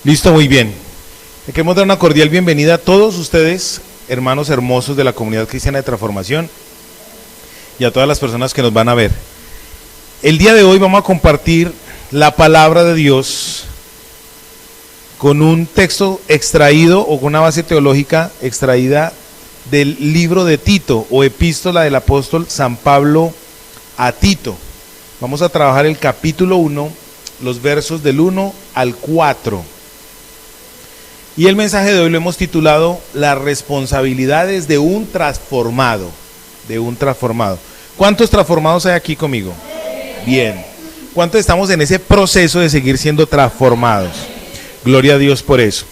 Listo, muy bien. Le queremos dar una cordial bienvenida a todos ustedes, hermanos hermosos de la comunidad cristiana de transformación, y a todas las personas que nos van a ver. El día de hoy vamos a compartir la palabra de Dios con un texto extraído o con una base teológica extraída del libro de Tito o epístola del apóstol San Pablo a Tito. Vamos a trabajar el capítulo 1, los versos del 1 al 4. Y el mensaje de hoy lo hemos titulado Las responsabilidades de un transformado. ¿Cuántos transformados hay aquí conmigo? Bien. ¿Cuántos estamos en ese proceso de seguir siendo transformados? Gloria a Dios por eso.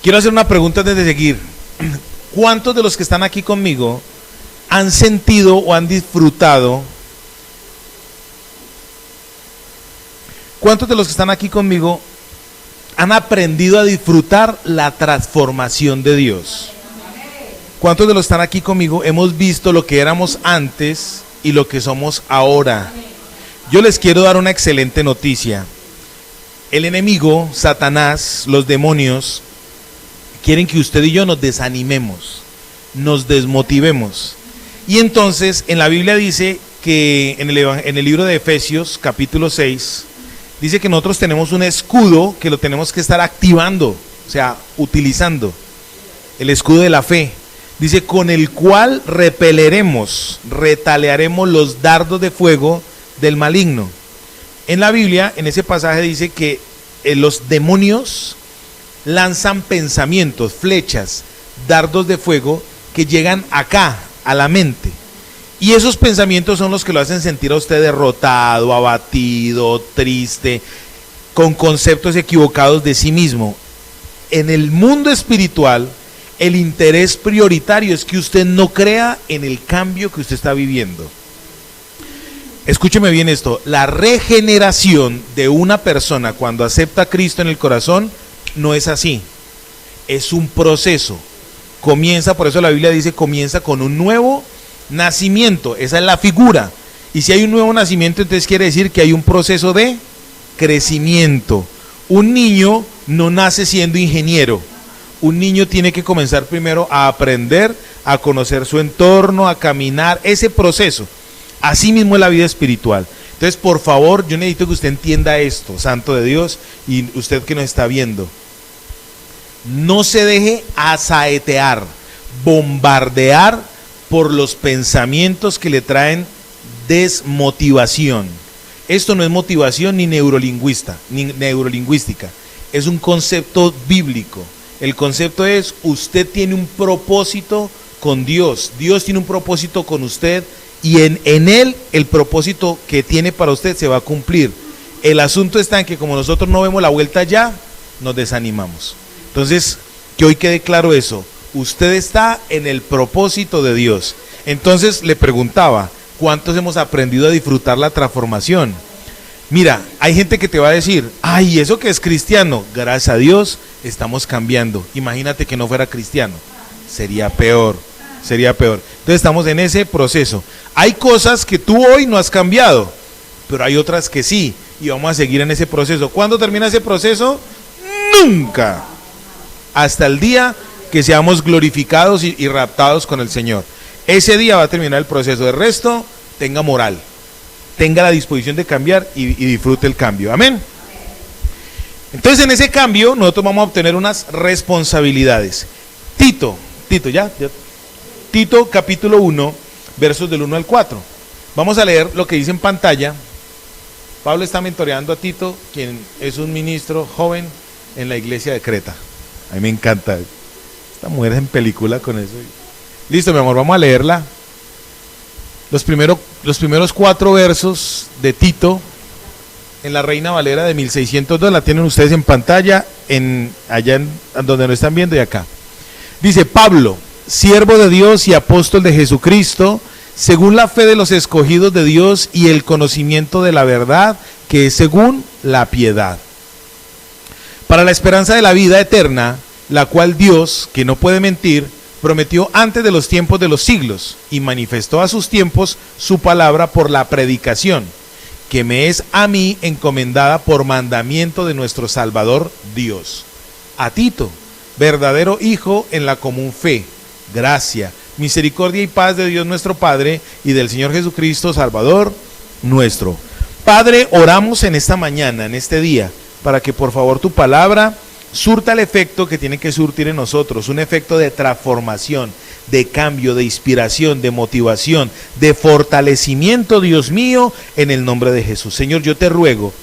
Quiero hacer una pregunta antes de seguir. ¿Cuántos de los que están aquí conmigo han sentido o han disfrutado? ¿Cuántos de los que están aquí conmigo han aprendido a disfrutar la transformación de Dios? ¿Cuántos de los que están aquí conmigo hemos visto lo que éramos antes y lo que somos ahora? Yo les quiero dar una excelente noticia. El enemigo, Satanás, los demonios, quieren que usted y yo nos desanimemos, nos desmotivemos. Y entonces en la Biblia dice que en el libro de Efesios, capítulo 6, dice que nosotros tenemos un escudo que lo tenemos que estar activando, o sea, utilizando. El escudo de la fe. Dice, con el cual repeleremos, retaliaremos los dardos de fuego del maligno. En la Biblia, en ese pasaje dice que los demonios lanzan pensamientos, flechas, dardos de fuego que llegan acá, a la mente. Y esos pensamientos son los que lo hacen sentir a usted derrotado, abatido, triste, con conceptos equivocados de sí mismo. En el mundo espiritual, el interés prioritario es que usted no crea en el cambio que usted está viviendo. Escúcheme bien esto, la regeneración de una persona cuando acepta a Cristo en el corazón no es así, es un proceso. Comienza, por eso la Biblia dice, comienza con un nuevo nacimiento, esa es la figura. Y si hay un nuevo nacimiento, entonces quiere decir que hay un proceso de crecimiento. Un niño no nace siendo ingeniero. Un niño tiene que comenzar primero a aprender, a conocer su entorno, a caminar, ese proceso. Así mismo es la vida espiritual. Entonces, por favor, yo necesito que usted entienda esto, santo de Dios, y usted que nos está viendo. No se deje asaetear, bombardear por los pensamientos que le traen desmotivación. Esto no es motivación ni neurolingüística, es un concepto bíblico. El concepto es, usted tiene un propósito con Dios, Dios tiene un propósito con usted, y en él el propósito que tiene para usted se va a cumplir. El asunto está en que como nosotros no vemos la vuelta ya, nos desanimamos. Entonces, que hoy quede claro eso. Usted está en el propósito de Dios. Entonces le preguntaba, ¿cuántos hemos aprendido a disfrutar la transformación? Mira, hay gente que te va a decir, ay, eso que es cristiano, gracias a Dios estamos cambiando. Imagínate que no fuera cristiano, sería peor. Entonces estamos en ese proceso. Hay cosas que tú hoy no has cambiado, pero hay otras que sí, y vamos a seguir en ese proceso. ¿Cuándo termina ese proceso? Nunca. Hasta el día que seamos glorificados y raptados con el Señor. Ese día va a terminar el proceso. De resto, tenga moral, tenga la disposición de cambiar y disfrute el cambio. Amén. Entonces en ese cambio nosotros vamos a obtener unas responsabilidades. Tito, capítulo 1, versos del 1 al 4. Vamos a leer lo que dice en pantalla. Pablo está mentoreando a Tito, quien es un ministro joven en la iglesia de Creta. A mí me encanta. Esta mujer es en película con eso. Listo, mi amor, vamos a leerla. Los primeros 4 versos de Tito en la Reina Valera de 1602, la tienen ustedes en pantalla, allá donde nos están viendo y acá. Dice, Pablo, siervo de Dios y apóstol de Jesucristo, según la fe de los escogidos de Dios y el conocimiento de la verdad, que es según la piedad. Para la esperanza de la vida eterna, la cual Dios, que no puede mentir, prometió antes de los tiempos de los siglos y manifestó a sus tiempos su palabra por la predicación, que me es a mí encomendada por mandamiento de nuestro Salvador Dios. A Tito, verdadero hijo en la común fe, gracia, misericordia y paz de Dios nuestro Padre y del Señor Jesucristo, Salvador nuestro. Padre, oramos en esta mañana, en este día, para que por favor tu palabra surta el efecto que tiene que surtir en nosotros, un efecto de transformación, de cambio, de inspiración, de motivación, de fortalecimiento, Dios mío, en el nombre de Jesús. Señor, yo te ruego,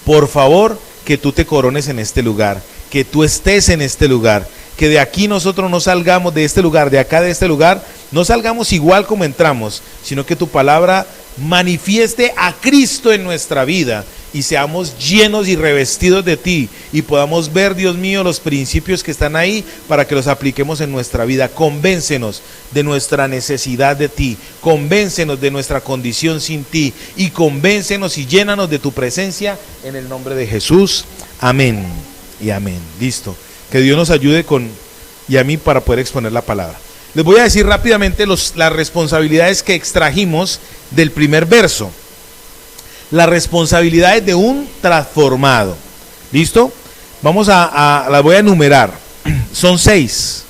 por favor, que tú te corones en este lugar, que tú estés en este lugar, que de aquí nosotros no salgamos de este lugar, de acá de este lugar, no salgamos igual como entramos, sino que tu palabra manifieste a Cristo en nuestra vida y seamos llenos y revestidos de ti y podamos ver, Dios mío, los principios que están ahí para que los apliquemos en nuestra vida. Convéncenos de nuestra necesidad de ti, convéncenos de nuestra condición sin ti y convéncenos y llénanos de tu presencia en el nombre de Jesús. Amén y amén. Listo. Que Dios nos ayude y a mí para poder exponer la palabra. Les voy a decir rápidamente las responsabilidades que extrajimos del primer verso. Las responsabilidades de un transformado. ¿Listo? Vamos las voy a enumerar. Son 6.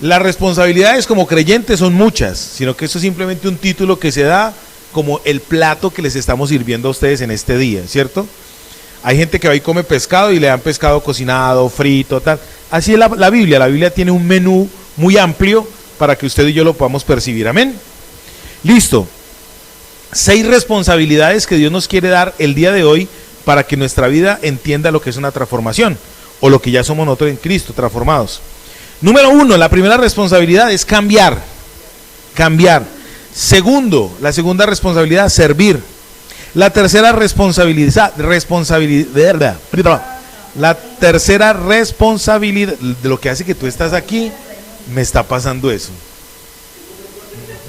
Las responsabilidades como creyentes son muchas, sino que esto es simplemente un título que se da como el plato que les estamos sirviendo a ustedes en este día, ¿cierto? Hay gente que va y come pescado y le dan pescado cocinado, frito, tal. Así es la Biblia. La Biblia tiene un menú muy amplio para que usted y yo lo podamos percibir. Amén. Listo. 6 responsabilidades que Dios nos quiere dar el día de hoy para que nuestra vida entienda lo que es una transformación o lo que ya somos nosotros en Cristo, transformados. Número 1, la primera responsabilidad es cambiar. Segundo, la segunda responsabilidad, servir. La tercera responsabilidad, de lo que hace que tú estás aquí, me está pasando eso.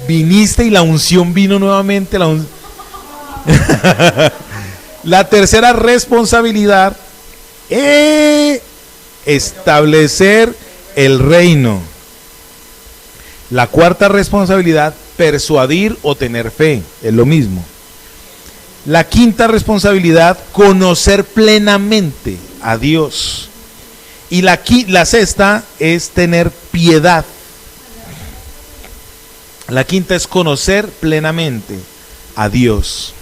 Viniste y la unción vino nuevamente. La tercera responsabilidad es establecer el reino. La cuarta responsabilidad, persuadir o tener fe, es lo mismo. La quinta responsabilidad, conocer plenamente a Dios. Y la sexta es tener piedad. La quinta es conocer plenamente a Dios.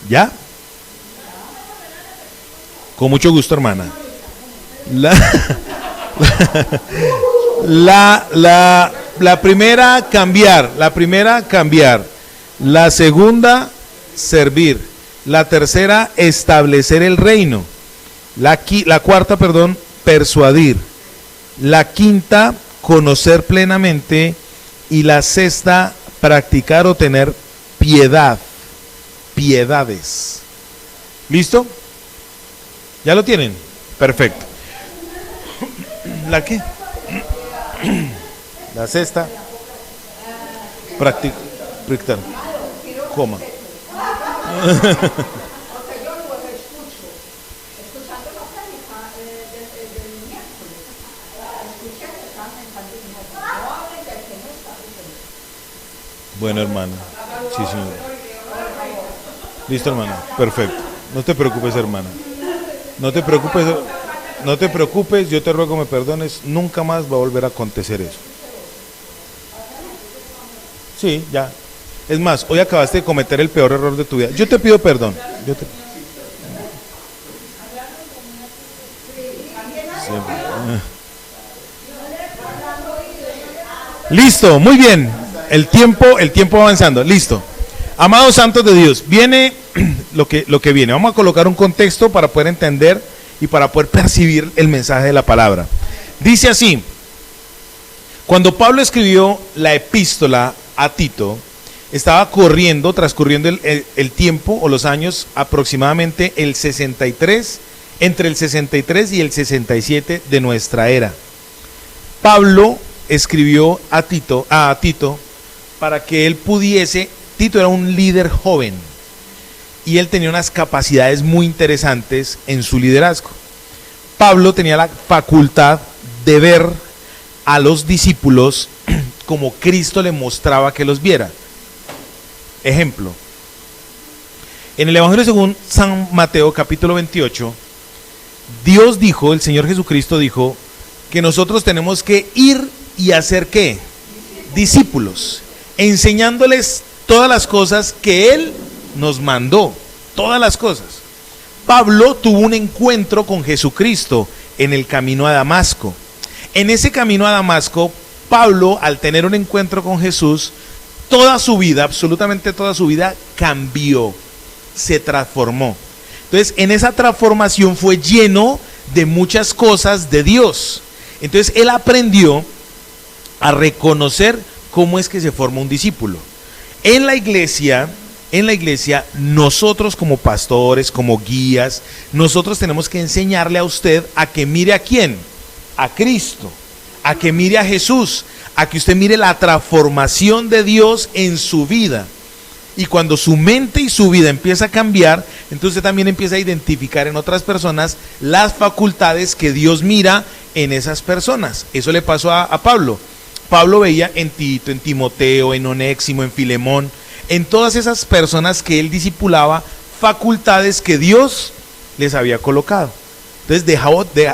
¿Ya? Con mucho gusto, hermana. La primera, cambiar. La segunda, servir. La tercera, establecer el reino. La cuarta, persuadir. La quinta, conocer plenamente. Y la sexta, practicar o tener piedad. Piedades. ¿Listo? ¿Ya lo tienen? Perfecto. ¿La qué? La sexta, practicar. Coma. Bueno, hermano. Sí, señor. Listo, hermano. Perfecto. No te preocupes, hermano. No te preocupes, yo te ruego me perdones. Nunca más va a volver a acontecer eso. Sí, ya. Es más, hoy acabaste de cometer el peor error de tu vida. Yo te pido perdón. Listo, muy bien. El tiempo va avanzando. Listo. Amados santos de Dios, viene lo que viene. Vamos a colocar un contexto para poder entender y para poder percibir el mensaje de la palabra. Dice así: cuando Pablo escribió la epístola a Tito, estaba transcurriendo el tiempo o los años, aproximadamente el 63, entre el 63 y el 67 de nuestra era. Pablo escribió a Tito para que él pudiese. Tito era un líder joven y él tenía unas capacidades muy interesantes en su liderazgo. Pablo tenía la facultad de ver a los discípulos como Cristo le mostraba que los viera. Ejemplo, en el Evangelio según San Mateo capítulo 28, Dios dijo, el Señor Jesucristo dijo, que nosotros tenemos que ir y hacer ¿qué? Discípulos, enseñándoles todas las cosas que Él nos mandó, todas las cosas. Pablo tuvo un encuentro con Jesucristo en el camino a Damasco. En ese camino a Damasco, Pablo, al tener un encuentro con Jesús, toda su vida, absolutamente toda su vida, cambió, se transformó. Entonces, en esa transformación fue lleno de muchas cosas de Dios. Entonces, él aprendió a reconocer cómo es que se forma un discípulo. En la iglesia, nosotros como pastores, como guías, nosotros tenemos que enseñarle a usted a que mire a quién, a Cristo, a que mire a Jesús, a que usted mire la transformación de Dios en su vida. Y cuando su mente y su vida empieza a cambiar, entonces usted también empieza a identificar en otras personas las facultades que Dios mira en esas personas. Eso le pasó a Pablo. Pablo veía en Tito, en Timoteo, en Onésimo, en Filemón, en todas esas personas que él discipulaba, facultades que Dios les había colocado. Entonces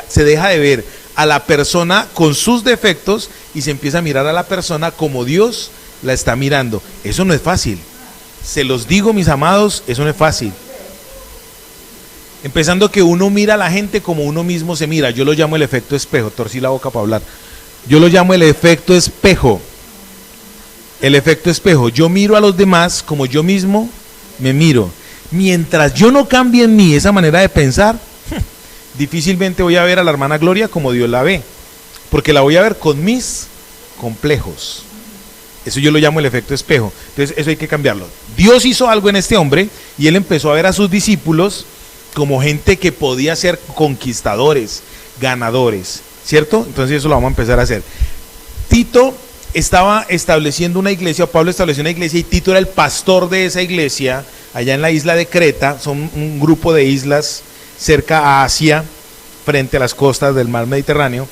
se deja de ver a la persona con sus defectos y se empieza a mirar a la persona como Dios la está mirando. Eso no es fácil. Se los digo, mis amados, eso no es fácil. Empezando que uno mira a la gente como uno mismo se mira. Yo lo llamo el efecto espejo. Torcí la boca para hablar. Yo lo llamo el efecto espejo. El efecto espejo. Yo miro a los demás como yo mismo me miro. Mientras yo no cambie en mí esa manera de pensar, difícilmente voy a ver a la hermana Gloria como Dios la ve. Porque la voy a ver con mis complejos. Eso yo lo llamo el efecto espejo. Entonces eso hay que cambiarlo. Dios hizo algo en este hombre y él empezó a ver a sus discípulos como gente que podía ser conquistadores, ganadores, ¿cierto? Entonces eso lo vamos a empezar a hacer. Tito estaba estableciendo una iglesia, Pablo estableció una iglesia y Tito era el pastor de esa iglesia allá en la isla de Creta. Son un grupo de islas cerca a Asia, frente a las costas del mar Mediterráneo.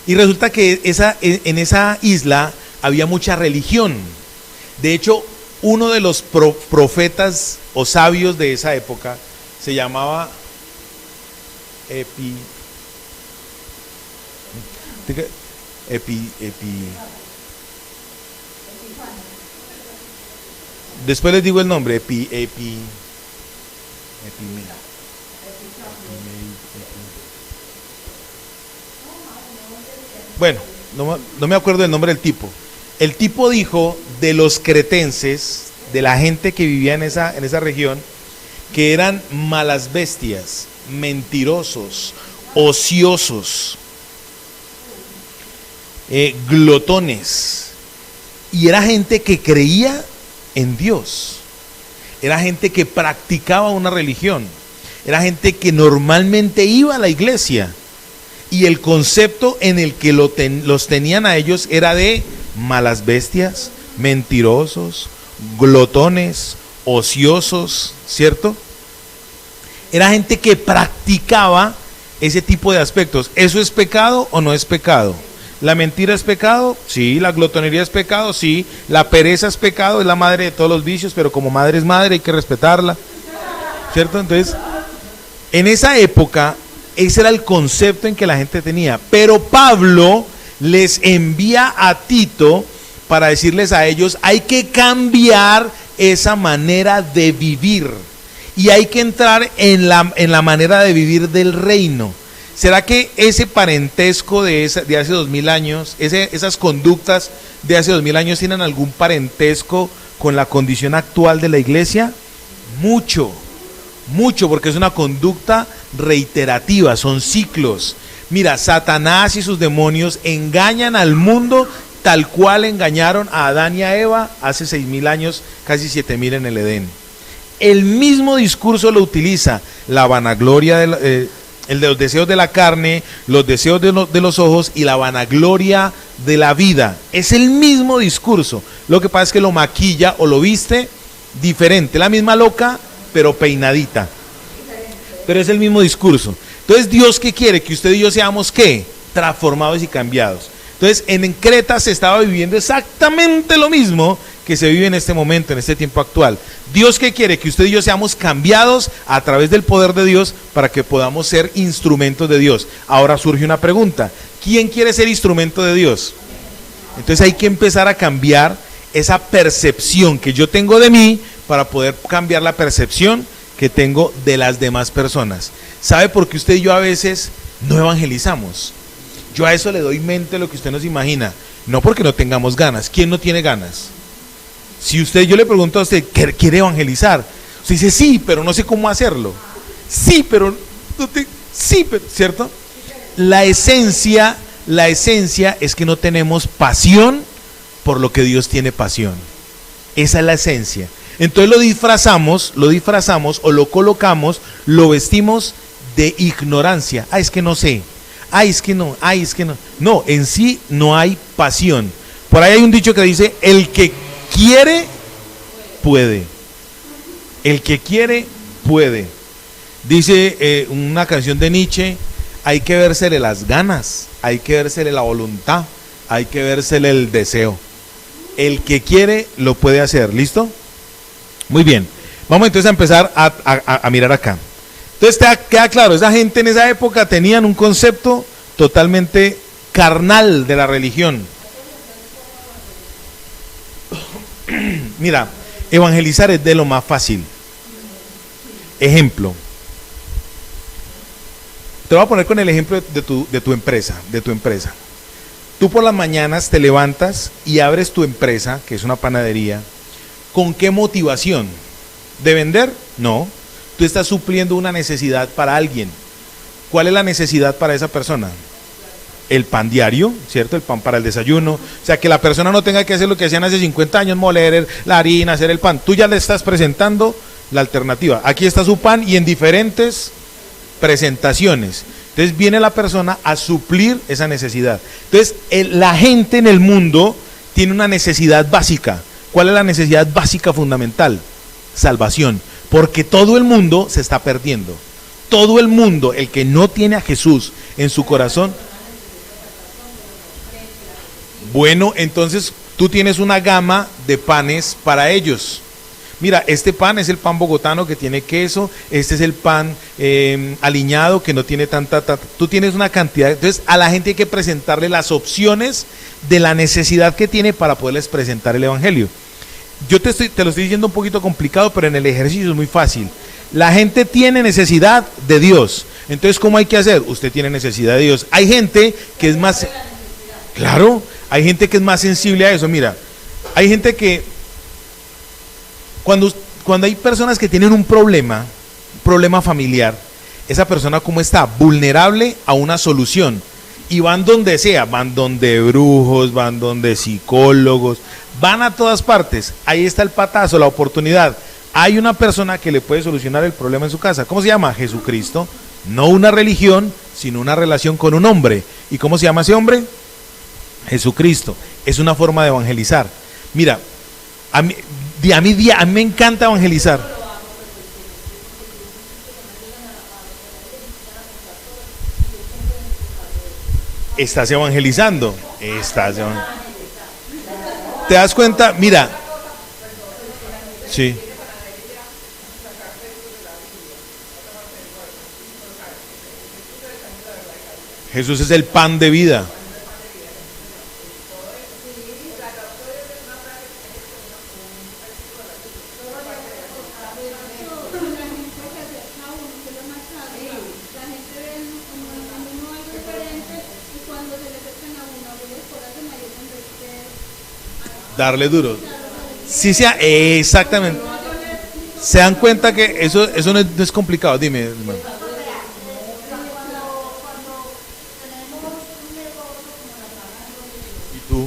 Y resulta que en esa isla había mucha religión. De hecho, uno de los profetas o sabios de esa época se llamaba después les digo el nombre. Bueno, no me acuerdo del nombre del tipo. El tipo dijo de los cretenses, de la gente que vivía en esa región, que eran malas bestias, mentirosos, ociosos, glotones. Y era gente que creía en Dios. Era gente que practicaba una religión. Era gente que normalmente iba a la iglesia. Y el concepto en el que los tenían a ellos era de malas bestias, mentirosos, glotones, ociosos, ¿cierto? Era gente que practicaba ese tipo de aspectos. ¿Eso es pecado o no es pecado? ¿La mentira es pecado? Sí. ¿La glotonería es pecado? Sí. ¿La pereza es pecado? Es la madre de todos los vicios, pero como madre es madre, hay que respetarla, ¿cierto? Entonces, en esa época, ese era el concepto en que la gente tenía. Pero Pablo les envía a Tito para decirles a ellos, hay que cambiar esa manera de vivir y hay que entrar en la manera de vivir del reino. ¿Será que ese parentesco de hace 2000 años, esas conductas de hace 2000 años tienen algún parentesco con la condición actual de la iglesia? Mucho, porque es una conducta reiterativa, son ciclos. Mira, Satanás y sus demonios engañan al mundo tal cual engañaron a Adán y a Eva hace 6000 años, casi 7000 en el Edén. El mismo discurso lo utiliza la vanagloria, el de los deseos de la carne, los deseos de los ojos y la vanagloria de la vida. Es el mismo discurso. Lo que pasa es que lo maquilla o lo viste diferente. La misma loca, pero peinadita. Pero es el mismo discurso. Entonces, ¿Dios qué quiere? Que usted y yo seamos, ¿qué? Transformados y cambiados. Entonces, en Creta se estaba viviendo exactamente lo mismo que se vive en este momento, en este tiempo actual. Dios, ¿qué quiere? Que usted y yo seamos cambiados a través del poder de Dios para que podamos ser instrumentos de Dios. Ahora surge una pregunta: ¿quién quiere ser instrumento de Dios? Entonces hay que empezar a cambiar esa percepción que yo tengo de mí para poder cambiar la percepción que tengo de las demás personas. ¿Sabe por qué usted y yo a veces no evangelizamos? Yo a eso le doy mente lo que usted nos imagina. No porque no tengamos ganas. ¿Quién no tiene ganas? Si yo le pregunto a usted, ¿quiere evangelizar? Usted dice, sí, pero no sé cómo hacerlo. Sí, pero, ¿cierto? La esencia es que no tenemos pasión por lo que Dios tiene pasión. Esa es la esencia. Entonces lo disfrazamos o lo colocamos, lo vestimos de ignorancia. Es que no sé. Es que no. No, en sí no hay pasión. Por ahí hay un dicho que dice, el que quiere, puede. El que quiere, puede. Dice una canción de Nietzsche, hay que vérsele las ganas, hay que vérsele la voluntad, hay que vérsele el deseo. El que quiere, lo puede hacer. ¿Listo? Muy bien. Vamos entonces a empezar a mirar acá. Entonces queda claro, esa gente en esa época tenían un concepto totalmente carnal de la religión. Mira, evangelizar es de lo más fácil. Ejemplo. Te voy a poner con el ejemplo de tu empresa. Tú por las mañanas te levantas y abres tu empresa, que es una panadería. ¿Con qué motivación? ¿De vender? No. Tú estás supliendo una necesidad para alguien. ¿Cuál es la necesidad para esa persona? El pan diario, ¿cierto? El pan para el desayuno. O sea, que la persona no tenga que hacer lo que hacían hace 50 años, moler la harina, hacer el pan. Tú ya le estás presentando la alternativa. Aquí está su pan y en diferentes presentaciones. Entonces viene la persona a suplir esa necesidad. Entonces la gente en el mundo tiene una necesidad básica. ¿Cuál es la necesidad básica fundamental? Salvación. Porque todo el mundo se está perdiendo. Todo el mundo, el que no tiene a Jesús en su corazón. Bueno, entonces tú tienes una gama de panes para ellos. Mira, este pan es el pan bogotano que tiene queso, este es el pan aliñado que no tiene tanta. Tú tienes una cantidad, entonces a la gente hay que presentarle las opciones de la necesidad que tiene para poderles presentar el evangelio. Yo te lo estoy diciendo un poquito complicado, pero en el ejercicio es muy fácil. La gente tiene necesidad de Dios. Entonces, ¿cómo hay que hacer? Usted tiene necesidad de Dios. Hay gente que es más... Claro, hay gente que es más sensible a eso. Mira, hay gente que... Cuando hay personas que tienen un problema familiar, esa persona ¿cómo está? Vulnerable a una solución. Y van donde sea, van donde brujos, van donde psicólogos, van a todas partes. Ahí está el patazo, la oportunidad. Hay una persona que le puede solucionar el problema en su casa. ¿Cómo se llama? Jesucristo. No una religión, sino una relación con un hombre. ¿Y cómo se llama ese hombre? Jesucristo. Es una forma de evangelizar. Mira, a mí me encanta evangelizar. Estás evangelizando. ¿Te das cuenta? Mira. Sí. Jesús es el pan de vida. Darle duro. Sí, sea exactamente. Se dan cuenta que eso no es complicado. Dime, hermano. ¿Y tú?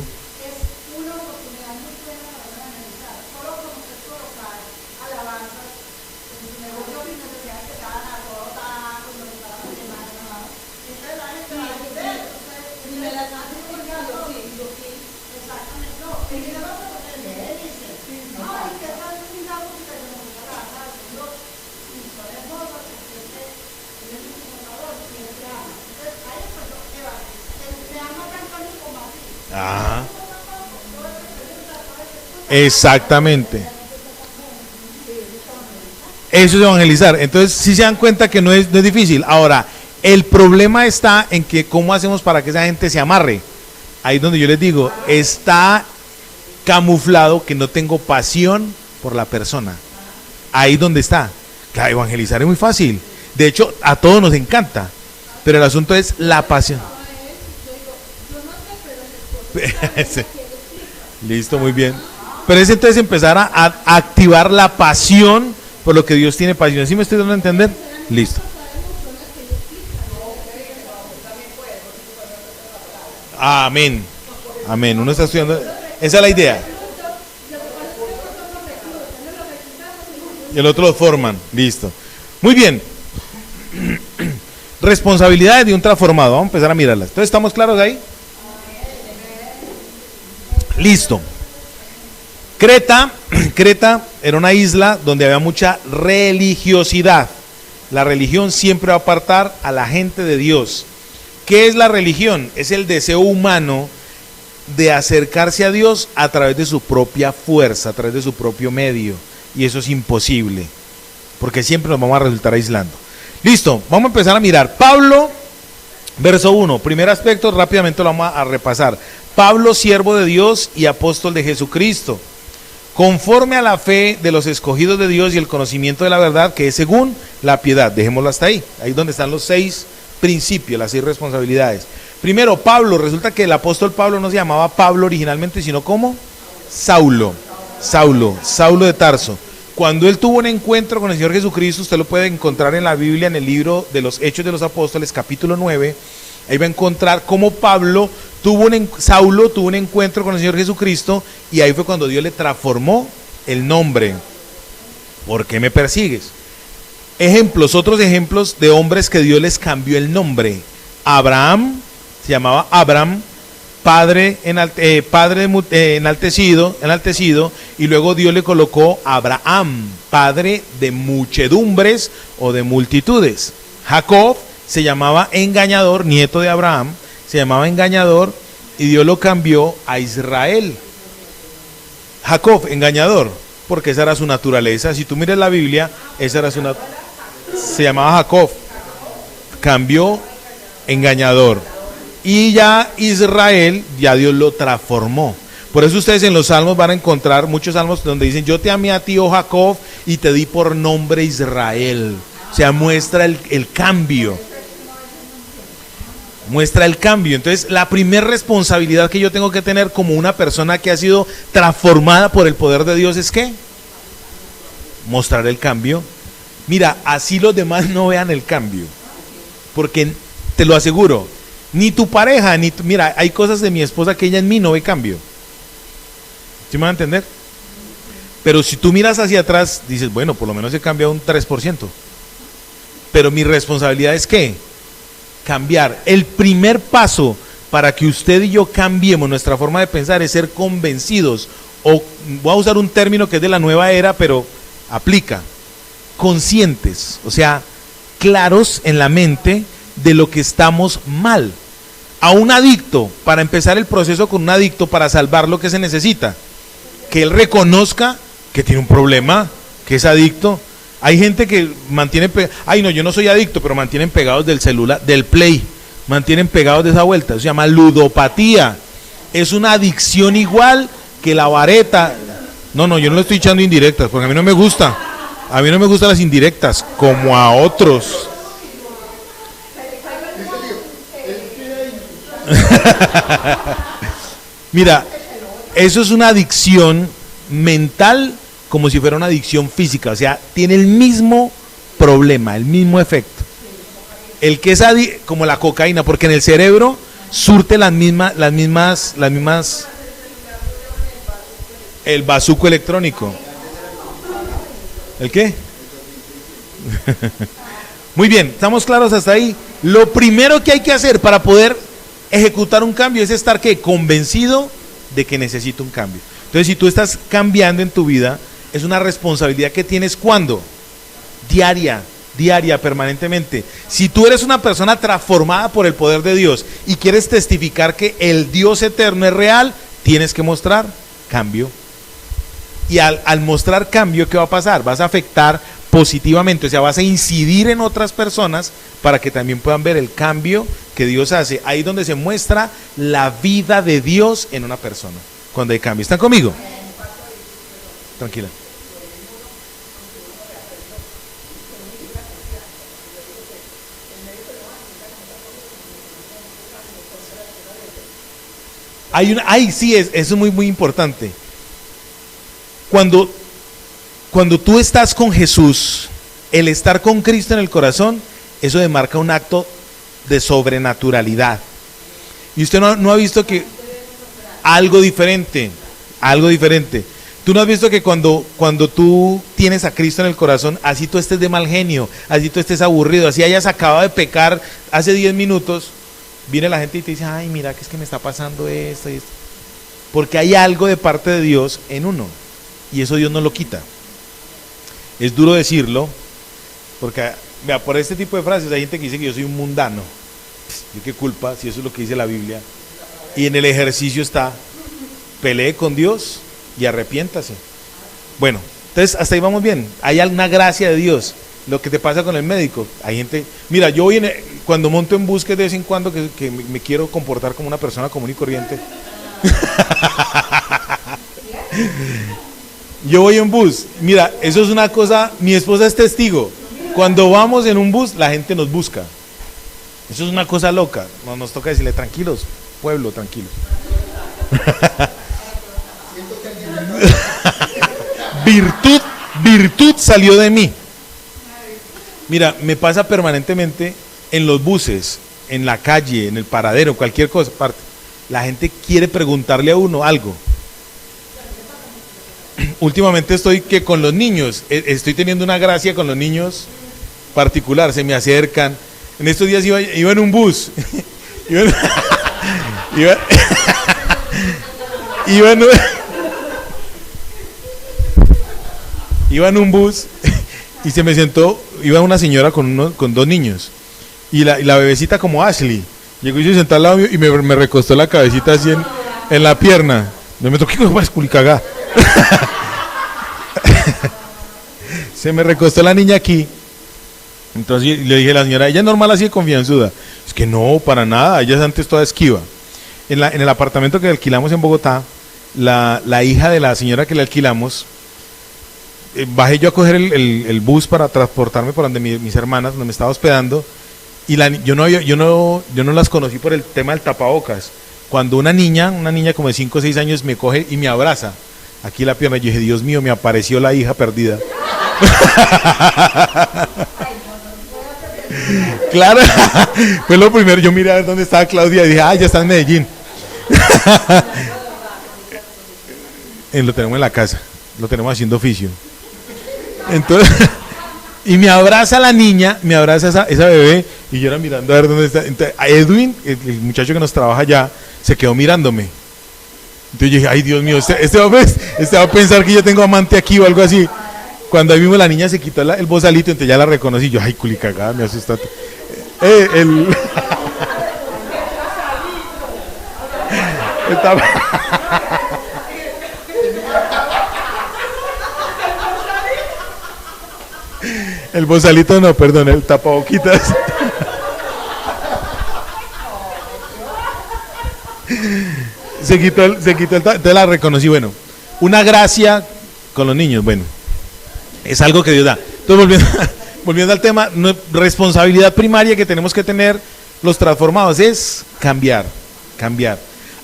Exactamente. Eso es evangelizar. Entonces, si se dan cuenta que no es difícil. Ahora, el problema está en que cómo hacemos para que esa gente se amarre. Ahí es donde yo les digo, está camuflado que no tengo pasión por la persona. Ahí donde está. Claro, evangelizar es muy fácil. De hecho, a todos nos encanta. Pero el asunto es la pasión. Listo, muy bien. Pero es entonces empezar a activar la pasión por lo que Dios tiene pasión. ¿Sí me estoy dando a entender? Listo. Amén. Amén. Uno está estudiando. Esa es la idea. Y el otro lo forman. Listo. Muy bien. Responsabilidades de un transformado. Vamos a empezar a mirarlas. Entonces, ¿estamos claros ahí? Listo. Creta era una isla donde había mucha religiosidad. La religión siempre va a apartar a la gente de Dios. ¿Qué es la religión? Es el deseo humano de acercarse a Dios a través de su propia fuerza, a través de su propio medio. Y eso es imposible, porque siempre nos vamos a resultar aislando. Listo, vamos a empezar a mirar. Pablo, verso 1, primer aspecto, rápidamente lo vamos a repasar. Pablo, siervo de Dios y apóstol de Jesucristo, conforme a la fe de los escogidos de Dios y el conocimiento de la verdad, que es según la piedad. Dejémoslo hasta ahí. Ahí es donde están los 6 principios, las 6 responsabilidades. Primero, Pablo. Resulta que el apóstol Pablo no se llamaba Pablo originalmente, sino como Saulo de Tarso. Cuando él tuvo un encuentro con el Señor Jesucristo, usted lo puede encontrar en la Biblia, en el libro de los Hechos de los Apóstoles, capítulo 9. Ahí va a encontrar cómo Saulo tuvo un encuentro con el Señor Jesucristo, y ahí fue cuando Dios le transformó el nombre. ¿Por qué me persigues? Otros ejemplos de hombres que Dios les cambió el nombre. Abraham, se llamaba Abram, padre enaltecido, y luego Dios le colocó Abraham, padre de muchedumbres o de multitudes. Jacob se llamaba engañador, nieto de Abraham, se llamaba engañador, y Dios lo cambió a Israel. Jacob, engañador, porque esa era su naturaleza. Si tú miras la Biblia, esa era se llamaba Jacob, cambió engañador. Y ya Israel, ya Dios lo transformó. Por eso ustedes en los salmos van a encontrar muchos salmos donde dicen: yo te amé a ti, oh Jacob, y te di por nombre Israel. O sea, muestra el cambio. Muestra el cambio. Entonces, la primera responsabilidad que yo tengo que tener como una persona que ha sido transformada por el poder de Dios es ¿qué? Mostrar el cambio. Mira, así los demás no vean el cambio. Porque te lo aseguro, ni tu pareja, mira, hay cosas de mi esposa que ella en mí no ve cambio. ¿Sí me van a entender? Pero si tú miras hacia atrás, dices, bueno, por lo menos he cambiado un 3%. Pero mi responsabilidad es ¿qué? Cambiar. El primer paso para que usted y yo cambiemos nuestra forma de pensar es ser convencidos, o voy a usar un término que es de la nueva era, pero aplica, conscientes, o sea, claros en la mente de lo que estamos mal. A un adicto, para empezar el proceso con un adicto, para salvar lo que se necesita, que él reconozca que tiene un problema, que es adicto. Hay gente que mantiene, ay no, yo no soy adicto, pero mantienen pegados del celular, del play, mantienen pegados de esa vuelta. Eso se llama ludopatía. Es una adicción igual que la vareta. No, yo no le estoy echando indirectas, porque a mí no me gusta. A mí no me gustan las indirectas, como a otros. Mira, eso es una adicción mental, como si fuera una adicción física. O sea, tiene el mismo problema, el mismo efecto. El que es como la cocaína, porque en el cerebro surte las mismas, el bazuco electrónico. ¿El qué? Muy bien, ¿estamos claros hasta ahí? Lo primero que hay que hacer para poder ejecutar un cambio es estar ¿qué? Convencido de que necesito un cambio. Entonces, si tú estás cambiando en tu vida, es una responsabilidad que tienes ¿cuándo? Diaria, permanentemente. Si tú eres una persona transformada por el poder de Dios y quieres testificar que el Dios eterno es real, tienes que mostrar cambio. Y al mostrar cambio, ¿qué va a pasar? Vas a afectar positivamente, o sea, vas a incidir en otras personas para que también puedan ver el cambio que Dios hace. Ahí es donde se muestra la vida de Dios en una persona, cuando hay cambio. ¿Están conmigo? Tranquila. Sí, eso es muy, muy importante. Cuando tú estás con Jesús, el estar con Cristo en el corazón, eso demarca un acto de sobrenaturalidad. Y usted no ha visto que algo diferente. Tú no has visto que cuando tú tienes a Cristo en el corazón, así tú estés de mal genio, así tú estés aburrido, así hayas acabado de pecar hace 10 minutos, viene la gente y te dice, ay, mira que es que me está pasando esto y esto. Porque hay algo de parte de Dios en uno, y eso Dios no lo quita. Es duro decirlo, porque vea, por este tipo de frases hay gente que dice que yo soy un mundano. ¿Yo qué culpa si eso es lo que dice la Biblia? Y en el ejercicio está, pelee con Dios y arrepiéntase. Bueno, entonces hasta ahí vamos bien. Hay alguna gracia de Dios. Lo que te pasa con el médico, hay gente, mira, yo voy cuando monto en bus, que de vez en cuando que me quiero comportar como una persona común y corriente. Yo voy en bus, mira, eso es una cosa, mi esposa es testigo, cuando vamos en un bus la gente nos busca, eso es una cosa loca, nos toca decirle, tranquilos, pueblo, tranquilos. Virtud salió de mí. Mira, me pasa permanentemente en los buses, en la calle, en el paradero, cualquier cosa, parte. La gente quiere preguntarle a uno algo. Últimamente estoy que con los niños, estoy teniendo una gracia con los niños particular, se me acercan. En estos días iba en un bus. Iba en un bus y se me sentó, iba una señora con 2 niños y la bebecita como Ashley llegó y se sentó al lado mío y me recostó la cabecita así en la pierna. Me toqué con más culicagá. Se me recostó la niña aquí. Entonces le dije a la señora, ella es normal así de confianzuda. Es que no, para nada, ella es antes toda esquiva. En el apartamento que alquilamos en Bogotá, la hija de la señora que le alquilamos, bajé yo a coger el bus para transportarme por donde mis hermanas, donde me estaba hospedando, y yo no las conocí por el tema del tapabocas. Cuando una niña como de 5 o 6 años me coge y me abraza aquí la pierna, yo dije, Dios mío, me apareció la hija perdida. Claro, fue lo primero, yo miré a ver dónde estaba Claudia y dije, ya está en Medellín. Lo tenemos en la casa, lo tenemos haciendo oficio. Entonces, y me abraza la niña, me abraza esa bebé, y yo era mirando a ver dónde está. Entonces, a Edwin, el muchacho que nos trabaja allá, se quedó mirándome. Entonces yo dije, ay Dios mío, este va a pensar que yo tengo amante aquí o algo así. Cuando ahí mismo la niña se quitó el bozalito, entonces ya la reconocí. Yo, ay, culicagada, me asustaste. El bozalito no, perdón, el tapaboquitas. Se quitó entonces la reconocí. Bueno, una gracia con los niños, bueno, es algo que Dios da. Entonces, volviendo al tema, responsabilidad primaria que tenemos que tener los transformados es cambiar.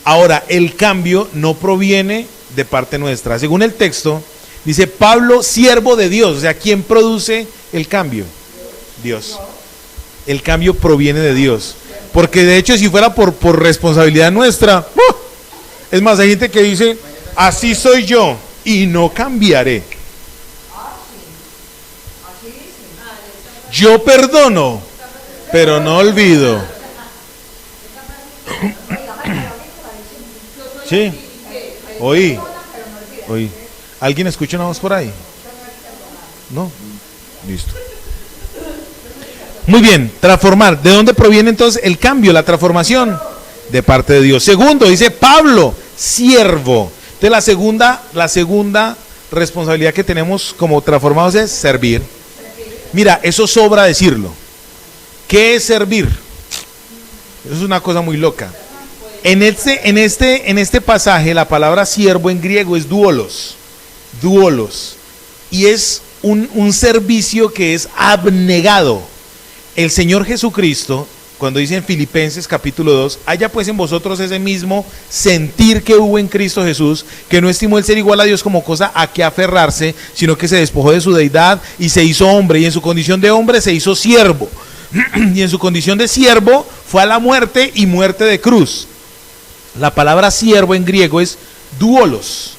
Ahora, el cambio no proviene de parte nuestra. Según el texto, dice Pablo, siervo de Dios. O sea, ¿quién produce el cambio? Dios. El cambio proviene de Dios. Porque de hecho, si fuera por responsabilidad nuestra, es más, hay gente que dice, así soy yo y no cambiaré. Yo perdono, pero no olvido. Sí, oí. ¿Alguien escucha una voz por ahí? No, listo. Muy bien, transformar. ¿De dónde proviene entonces el cambio, la transformación? De parte de Dios. Segundo, dice Pablo, siervo. Entonces la segunda responsabilidad que tenemos como transformados es servir. Mira, eso sobra decirlo. ¿Qué es servir? Eso es una cosa muy loca. En este pasaje, la palabra siervo en griego es doulos. Doulos. Y es un servicio que es abnegado. El Señor Jesucristo, cuando dice en Filipenses capítulo 2, haya pues en vosotros ese mismo sentir que hubo en Cristo Jesús, que no estimó el ser igual a Dios como cosa a que aferrarse, sino que se despojó de su deidad y se hizo hombre, y en su condición de hombre se hizo siervo, y en su condición de siervo fue a la muerte, y muerte de cruz. La palabra siervo en griego es doulos,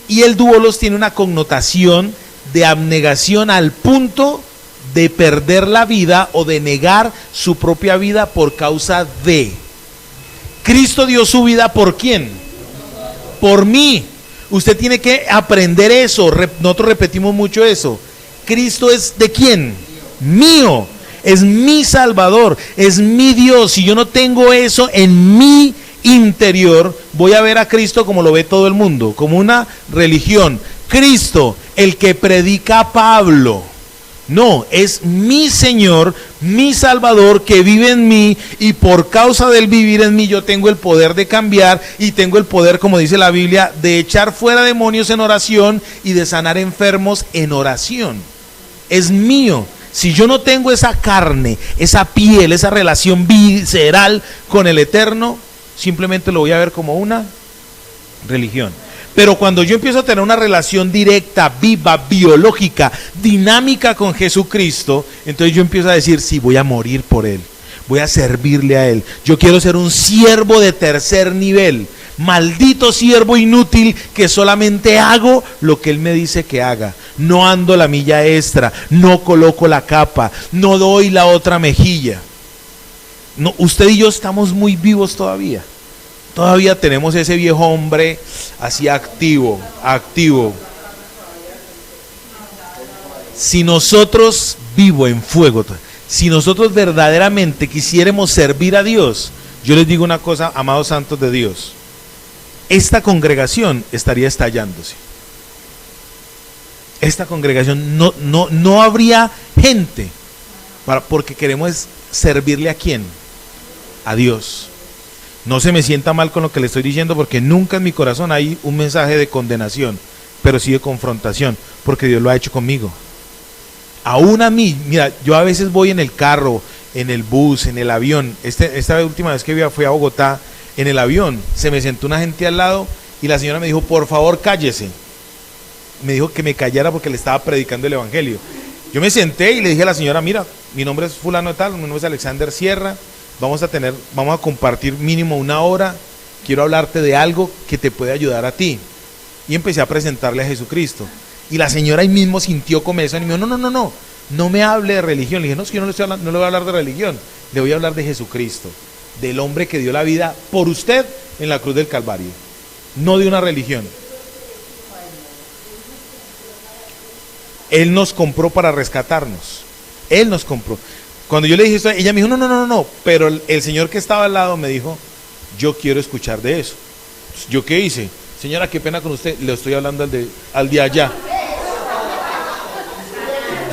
y el doulos tiene una connotación de abnegación al punto de perder la vida o de negar su propia vida por causa de. Cristo dio su vida ¿por quién? Por mí. Usted tiene que aprender eso. Nosotros repetimos mucho eso. Cristo es ¿de quién? Mío. Es mi Salvador, es mi Dios. Si yo no tengo eso en mi interior, voy a ver a Cristo como lo ve todo el mundo, como una religión. Cristo, el que predica Pablo. No, es mi Señor, mi Salvador que vive en mí, y por causa del vivir en mí yo tengo el poder de cambiar y tengo el poder, como dice la Biblia, de echar fuera demonios en oración y de sanar enfermos en oración. Es mío. Si yo no tengo esa carne, esa piel, esa relación visceral con el Eterno, simplemente lo voy a ver como una religión. Pero cuando yo empiezo a tener una relación directa, viva, biológica, dinámica con Jesucristo, entonces yo empiezo a decir, sí, voy a morir por Él, voy a servirle a Él. Yo quiero ser un siervo de tercer nivel, maldito siervo inútil que solamente hago lo que Él me dice que haga. No ando la milla extra, no coloco la capa, no doy la otra mejilla. No, usted y yo estamos muy vivos todavía. Todavía tenemos ese viejo hombre así activo. Si nosotros, vivo en fuego, si nosotros verdaderamente quisiéramos servir a Dios, yo les digo una cosa, amados santos de Dios, esta congregación estaría estallándose. Esta congregación no habría gente, porque queremos servirle ¿a quién? A Dios. No se me sienta mal con lo que le estoy diciendo, porque nunca en mi corazón hay un mensaje de condenación, pero sí de confrontación, porque Dios lo ha hecho conmigo. Aún a mí, mira, yo a veces voy en el carro, en el bus, en el avión. Esta última vez que fui a Bogotá, en el avión, se me sentó una gente al lado y la señora me dijo, por favor, cállese. Me dijo que me callara porque le estaba predicando el evangelio. Yo me senté y le dije a la señora, mira, mi nombre es fulano de tal, mi nombre es Alexander Sierra. Vamos a compartir mínimo una hora, quiero hablarte de algo que te puede ayudar a ti. Y empecé a presentarle a Jesucristo. Y la señora ahí mismo sintió comezón y me dijo, no me hable de religión. Le dije, no, es que yo no le voy a hablar de religión, le voy a hablar de Jesucristo, del hombre que dio la vida por usted en la cruz del Calvario, no de una religión. Él nos compró para rescatarnos, Él nos compró. Cuando yo le dije esto, ella me dijo, no, pero el señor que estaba al lado me dijo, yo quiero escuchar de eso. ¿Yo qué hice? Señora, qué pena con usted, le estoy hablando al de allá.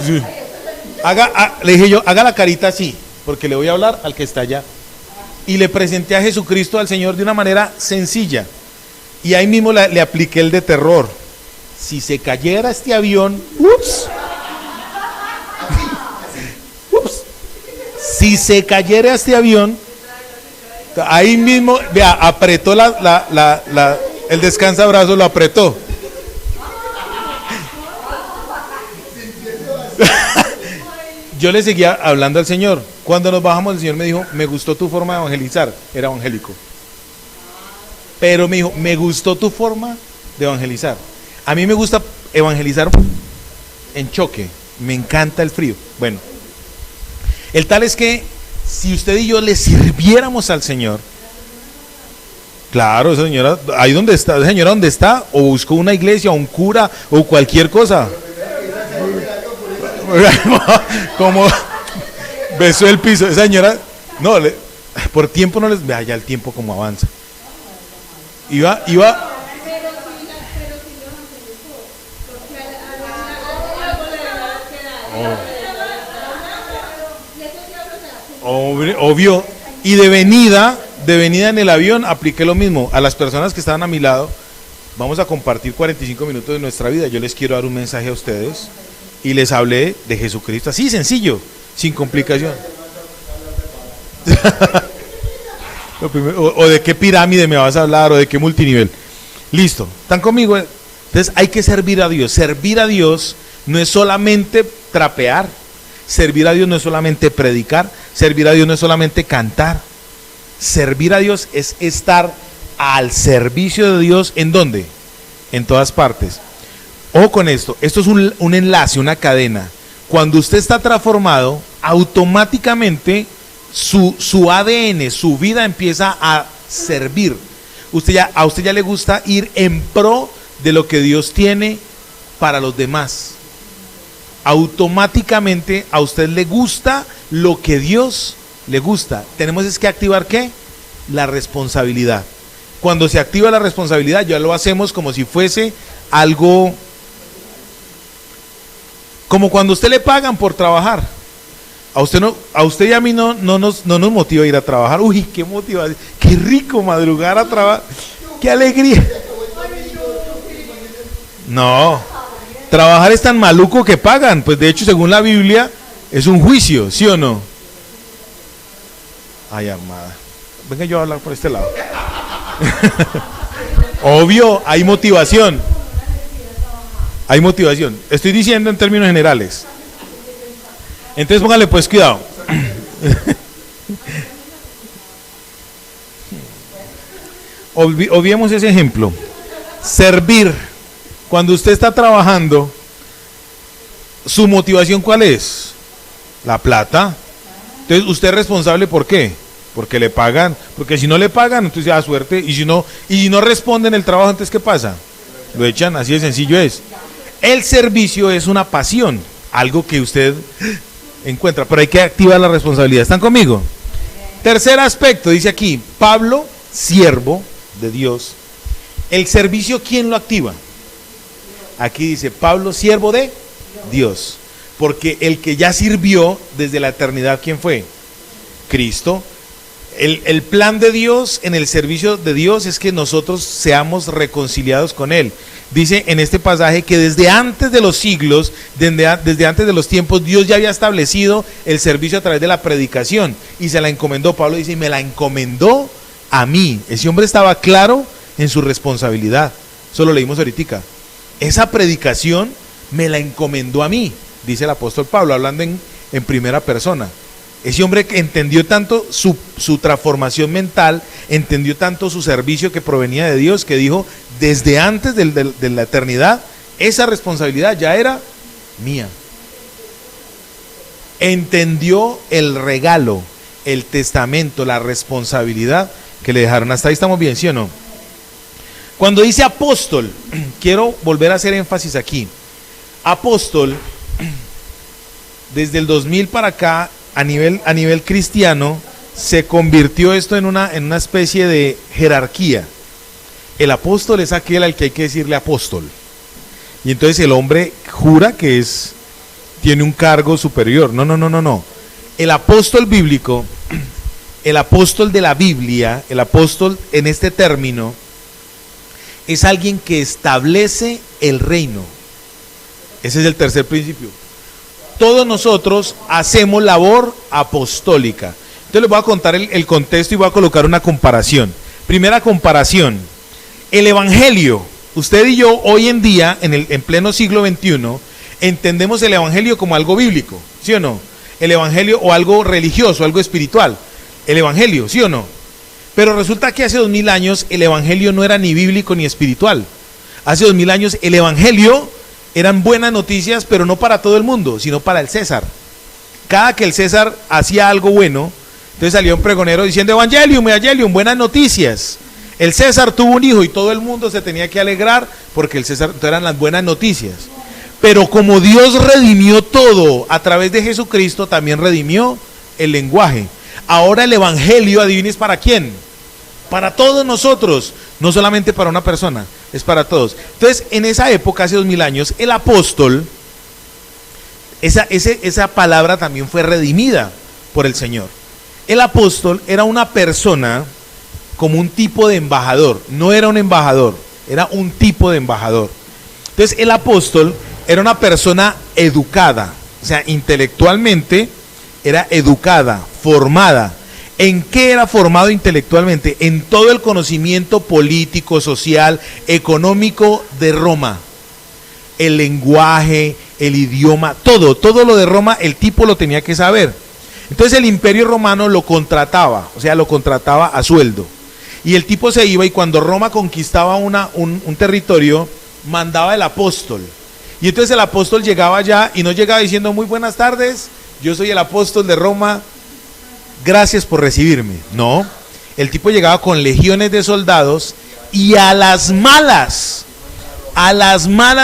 Sí. Le dije yo, haga la carita así, porque le voy a hablar al que está allá. Y le presenté a Jesucristo, al Señor, de una manera sencilla. Y ahí mismo le apliqué el de terror. Si se cayera este avión, ups. Si se cayera este avión, ahí mismo, vea, apretó el descansabrazo, lo apretó. Yo le seguía hablando al Señor. Cuando nos bajamos, el Señor me dijo, me gustó tu forma de evangelizar. Era evangélico. Pero me dijo, me gustó tu forma de evangelizar. A mí me gusta evangelizar en choque. Me encanta el frío. Bueno. El tal es que si usted y yo le sirviéramos al Señor, claro, esa señora, ahí donde está, esa señora donde está, o buscó una iglesia, o un cura, o cualquier cosa. Como besó el piso, esa señora, no, por tiempo no les, vea ya el tiempo como avanza. Obvio. Y de venida en el avión apliqué lo mismo. A las personas que estaban a mi lado, vamos a compartir 45 minutos de nuestra vida. Yo les quiero dar un mensaje a ustedes y les hablé de Jesucristo, así sencillo, sin complicación. O de qué pirámide me vas a hablar, o de qué multinivel. Listo, ¿están conmigo? Entonces hay que servir a Dios. Servir a Dios no es solamente trapear. Servir a Dios no es solamente predicar. Servir a Dios no es solamente cantar. Servir a Dios es estar al servicio de Dios. ¿En dónde? En todas partes. Ojo con esto. Esto es un enlace, una cadena. Cuando usted está transformado, automáticamente su ADN, su vida empieza a servir. A usted ya le gusta ir en pro de lo que Dios tiene para los demás. Automáticamente a usted le gusta lo que Dios le gusta. Tenemos es que activar ¿qué? La responsabilidad. Cuando se activa la responsabilidad, ya lo hacemos como si fuese algo, como cuando a usted le pagan por trabajar. A usted y a mí no nos motiva a ir a trabajar. Uy, qué motivación, qué rico madrugar a trabajar, qué alegría. No, trabajar es tan maluco que pagan. Pues de hecho, según la Biblia, es un juicio, ¿sí o no? Ay, amada, venga yo a hablar por este lado. Obvio, hay motivación. Hay motivación. Estoy diciendo en términos generales. Entonces póngale pues cuidado. Olvidemos ese ejemplo. Servir. Cuando usted está trabajando, ¿su motivación cuál es? La plata. Entonces usted es responsable, ¿por qué? Porque le pagan. Porque si no le pagan, entonces da suerte. Y si no responden el trabajo, entonces ¿qué pasa? Lo echan, así de sencillo es. El servicio es una pasión, algo que usted encuentra, pero hay que activar la responsabilidad. ¿Están conmigo? Tercer aspecto, dice aquí, Pablo, siervo de Dios. El servicio, ¿quién lo activa? Aquí dice, Pablo, siervo de Dios. Porque el que ya sirvió desde la eternidad, ¿quién fue? Cristo. El plan de Dios en el servicio de Dios es que nosotros seamos reconciliados con Él. Dice en este pasaje que desde antes de los siglos, desde antes de los tiempos, Dios ya había establecido el servicio a través de la predicación y se la encomendó. Pablo dice, y me la encomendó a mí. Ese hombre estaba claro en su responsabilidad. Eso lo leímos ahorita. Esa predicación me la encomendó a mí, dice el apóstol Pablo, hablando en primera persona. Ese hombre entendió tanto su transformación mental, entendió tanto su servicio que provenía de Dios, que dijo, desde antes de la eternidad, esa responsabilidad ya era mía. Entendió el regalo, el testamento, la responsabilidad que le dejaron. Hasta ahí estamos bien, ¿sí o no? Cuando dice apóstol, quiero volver a hacer énfasis aquí. Apóstol, desde el 2000 para acá, a nivel cristiano, se convirtió esto en una especie de jerarquía. El apóstol es aquel al que hay que decirle apóstol. Y entonces el hombre jura que tiene un cargo superior. No. El apóstol bíblico, el apóstol de la Biblia, el apóstol en este término, es alguien que establece el reino. Ese es el tercer principio. Todos nosotros hacemos labor apostólica. Entonces les voy a contar el contexto y voy a colocar una comparación. Primera comparación. El evangelio. Usted y yo hoy en día, en pleno siglo XXI, entendemos el evangelio como algo bíblico, ¿sí o no? El evangelio o algo religioso, algo espiritual. El evangelio, ¿sí o no? Pero resulta que hace 2000 años el evangelio no era ni bíblico ni espiritual. Hace 2000 años el evangelio eran buenas noticias, pero no para todo el mundo, sino para el César. Cada que el César hacía algo bueno, entonces salía un pregonero diciendo Evangelium, Evangelium, buenas noticias. El César tuvo un hijo y todo el mundo se tenía que alegrar porque el César, entonces eran las buenas noticias. Pero como Dios redimió todo a través de Jesucristo, también redimió el lenguaje. Ahora el evangelio, adivines para quién. Para todos nosotros, no solamente para una persona, es para todos. Entonces, en esa época, hace 2000 años, el apóstol, esa palabra también fue redimida, por el Señor. El apóstol era una persona como un tipo de embajador, no era un embajador, era un tipo de embajador. Entonces el apóstol era una persona educada, o sea, intelectualmente era educada, formada. ¿En qué era formado intelectualmente? En todo el conocimiento político, social, económico de Roma. El lenguaje, el idioma, todo lo de Roma, el tipo lo tenía que saber. Entonces el imperio romano lo contrataba, o sea, lo contrataba a sueldo. Y el tipo se iba y cuando Roma conquistaba un territorio, mandaba el apóstol. Y entonces el apóstol llegaba allá y no llegaba diciendo muy buenas tardes, yo soy el apóstol de Roma, gracias por recibirme. No, el tipo llegaba con legiones de soldados y a las malas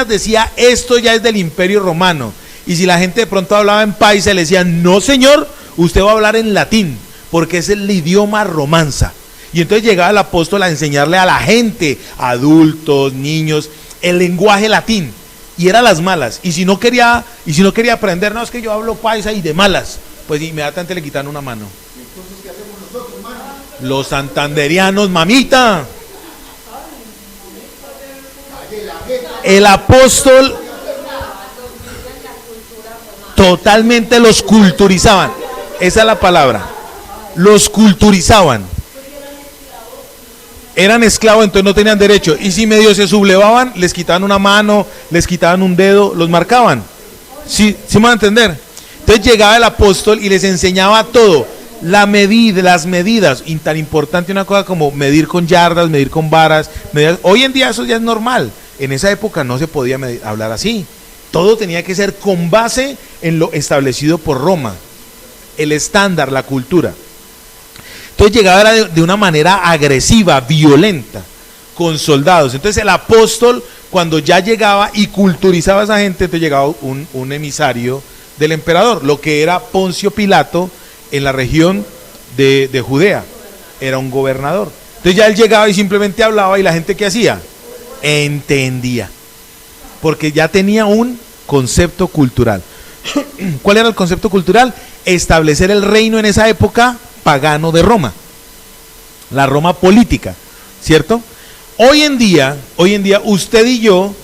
decía, esto ya es del imperio romano. Y si la gente de pronto hablaba en paisa, le decían, no señor, usted va a hablar en latín, porque es el idioma romanza. Y entonces llegaba el apóstol a enseñarle a la gente, adultos, niños, el lenguaje latín. Y era a las malas. Y si no quería aprender, no, es que yo hablo paisa y de malas, pues inmediatamente le quitan una mano. Entonces, ¿qué hacemos nosotros, hermano? Los santanderianos, mamita. El apóstol totalmente los culturizaban. Esa es la palabra. Los culturizaban. Eran esclavos, entonces no tenían derecho. Y si medio se sublevaban, les quitaban una mano, les quitaban un dedo, los marcaban. ¿Sí me van a entender? Entonces llegaba el apóstol y les enseñaba todo. Las medidas, y tan importante una cosa como medir con yardas, medir con varas. Hoy en día eso ya es normal. En esa época no se podía hablar así. Todo tenía que ser con base en lo establecido por Roma. El estándar, la cultura. Entonces llegaba de una manera agresiva, violenta, con soldados. Entonces el apóstol, cuando ya llegaba y culturizaba a esa gente, entonces llegaba un emisario del emperador, lo que era Poncio Pilato en la región de Judea. Era un gobernador. Entonces ya él llegaba y simplemente hablaba y la gente ¿qué hacía? Entendía. Porque ya tenía un concepto cultural. ¿Cuál era el concepto cultural? Establecer el reino en esa época pagano de Roma, la Roma política, ¿cierto? Hoy en día usted y yo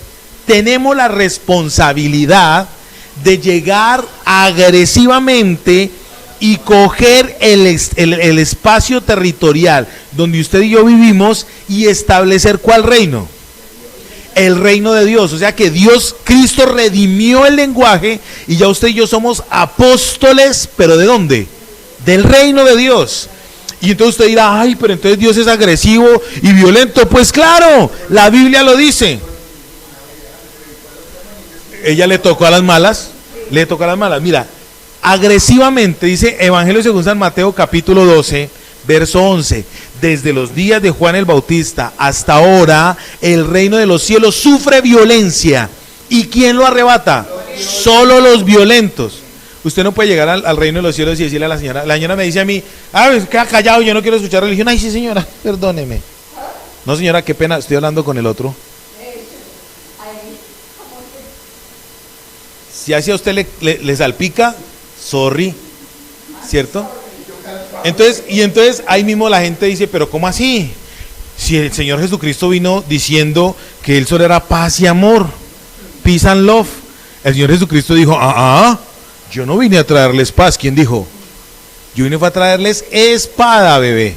tenemos la responsabilidad de llegar agresivamente y coger el espacio territorial donde usted y yo vivimos y establecer ¿cuál reino? El reino de Dios. O sea que Dios, Cristo redimió el lenguaje y ya usted y yo somos apóstoles, pero ¿de dónde? Del reino de Dios. Y entonces usted dirá, ay, pero entonces Dios es agresivo y violento. Pues claro, la Biblia lo dice. Ella le tocó a las malas. Mira, agresivamente, dice Evangelio según San Mateo capítulo 12, verso 11. Desde los días de Juan el Bautista hasta ahora, el reino de los cielos sufre violencia. ¿Y quién lo arrebata? Solo los violentos. Usted no puede llegar al reino de los cielos y decirle a la señora me dice a mí, queda callado, yo no quiero escuchar religión. Ay, sí señora, perdóneme. No señora, qué pena, estoy hablando con el otro. Si así a usted le salpica, sorry, ¿cierto? Entonces ahí mismo la gente dice, pero ¿cómo así? Si el Señor Jesucristo vino diciendo que Él solo era paz y amor, peace and love. El Señor Jesucristo dijo, yo no vine a traerles paz. ¿Quién dijo? Yo vine a traerles espada, bebé.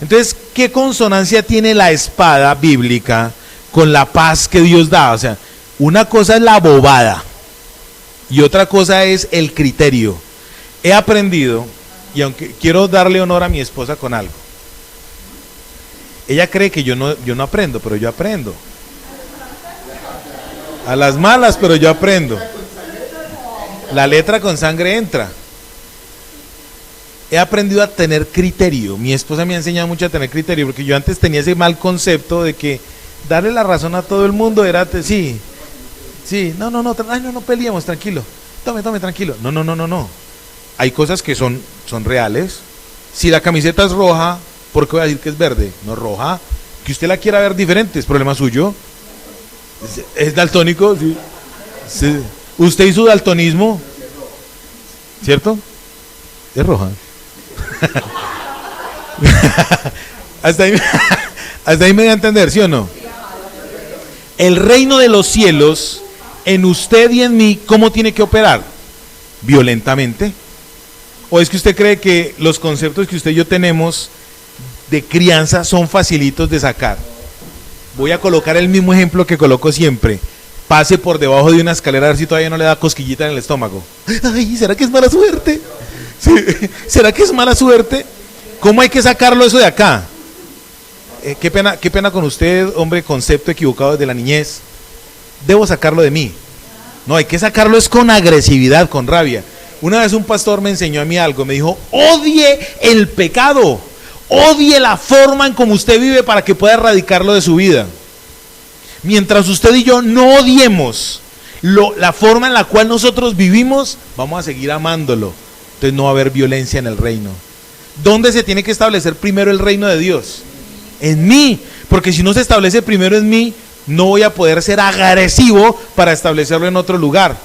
Entonces, ¿qué consonancia tiene la espada bíblica con la paz que Dios da? O sea, una cosa es la bobada y otra cosa es el criterio. He aprendido, y aunque quiero darle honor a mi esposa con algo, ella cree que yo no aprendo, pero yo aprendo. A las malas, pero yo aprendo. La letra con sangre entra. He aprendido a tener criterio. Mi esposa me ha enseñado mucho a tener criterio, porque yo antes tenía ese mal concepto de que darle la razón a todo el mundo era, sí, no peleemos, tranquilo. Tome, tranquilo. No. Hay cosas que son reales. Si la camiseta es roja, ¿por qué voy a decir que es verde? No roja. Que usted la quiera ver diferente, es problema suyo. ¿Es daltónico? Sí. Usted y su daltonismo, ¿cierto? Es roja. hasta ahí me da a entender, ¿sí o no? El reino de los cielos en usted y en mí, ¿cómo tiene que operar? ¿Violentamente? ¿O es que usted cree que los conceptos que usted y yo tenemos de crianza son facilitos de sacar? Voy a colocar el mismo ejemplo que coloco siempre. Pase por debajo de una escalera a ver si todavía no le da cosquillita en el estómago. Ay, ¿será que es mala suerte? ¿Sí? ¿Será que es mala suerte? ¿Cómo hay que sacarlo eso de acá? Qué pena con usted, hombre, concepto equivocado desde la niñez. Debo sacarlo de mí. No, hay que sacarlo es con agresividad, con rabia. Una vez un pastor me enseñó a mí algo, me dijo, odie el pecado, odie la forma en cómo usted vive para que pueda erradicarlo de su vida. Mientras usted y yo no odiemos la forma en la cual nosotros vivimos, vamos a seguir amándolo. Entonces no va a haber violencia en el reino. ¿Dónde se tiene que establecer primero el reino de Dios? En mí, porque si no se establece primero en mí, no voy a poder ser agresivo para establecerlo en otro lugar.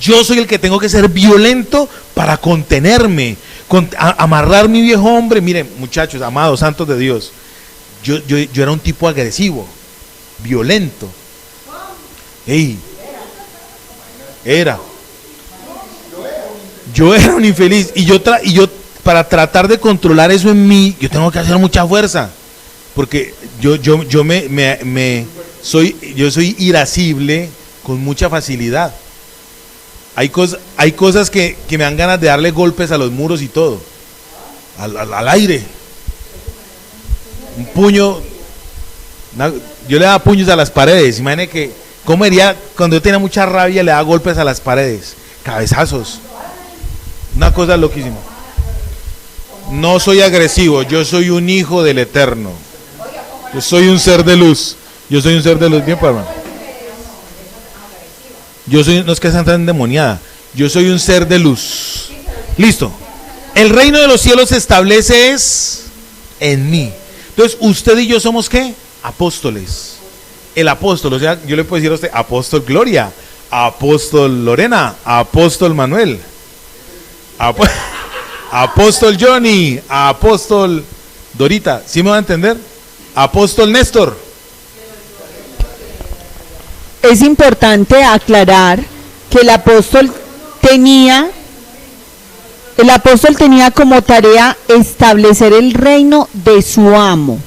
Yo soy el que tengo que ser violento para contenerme, amarrar mi viejo hombre. Miren, muchachos, amados, santos de Dios, yo era un tipo agresivo, violento. Yo era un infeliz y yo para tratar de controlar eso en mí, yo tengo que hacer mucha fuerza, porque yo soy irascible con mucha facilidad. Hay cosas que me dan ganas de darle golpes a los muros y todo, al aire. Un puño, yo le daba puños a las paredes. Imagínate que, ¿cómo sería cuando yo tenía mucha rabia? Le daba golpes a las paredes, cabezazos. Una cosa loquísima. No soy agresivo, yo soy un hijo del Eterno. Yo soy un ser de luz. Yo soy un ser de luz, bien, hermano. No es que sea tan endemoniada. Yo soy un ser de luz. Listo. El reino de los cielos se establece es en mí. Entonces, usted y yo somos ¿qué? Apóstoles. El apóstol, o sea, yo le puedo decir a usted, apóstol Gloria, apóstol Lorena, apóstol Manuel, apóstol Johnny, apóstol Dorita. ¿Sí me va a entender? Apóstol Néstor. Es importante aclarar que el apóstol tenía como tarea establecer el reino de su amo.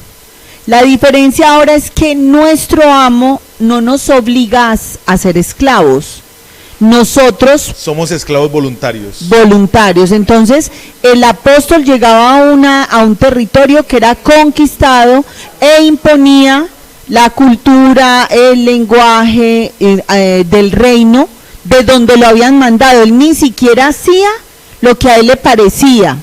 La diferencia ahora es que nuestro amo no nos obliga a ser esclavos. Nosotros somos esclavos voluntarios. Entonces, el apóstol llegaba a un territorio que era conquistado e imponía la cultura, el lenguaje del reino de donde lo habían mandado. Él ni siquiera hacía lo que a él le parecía.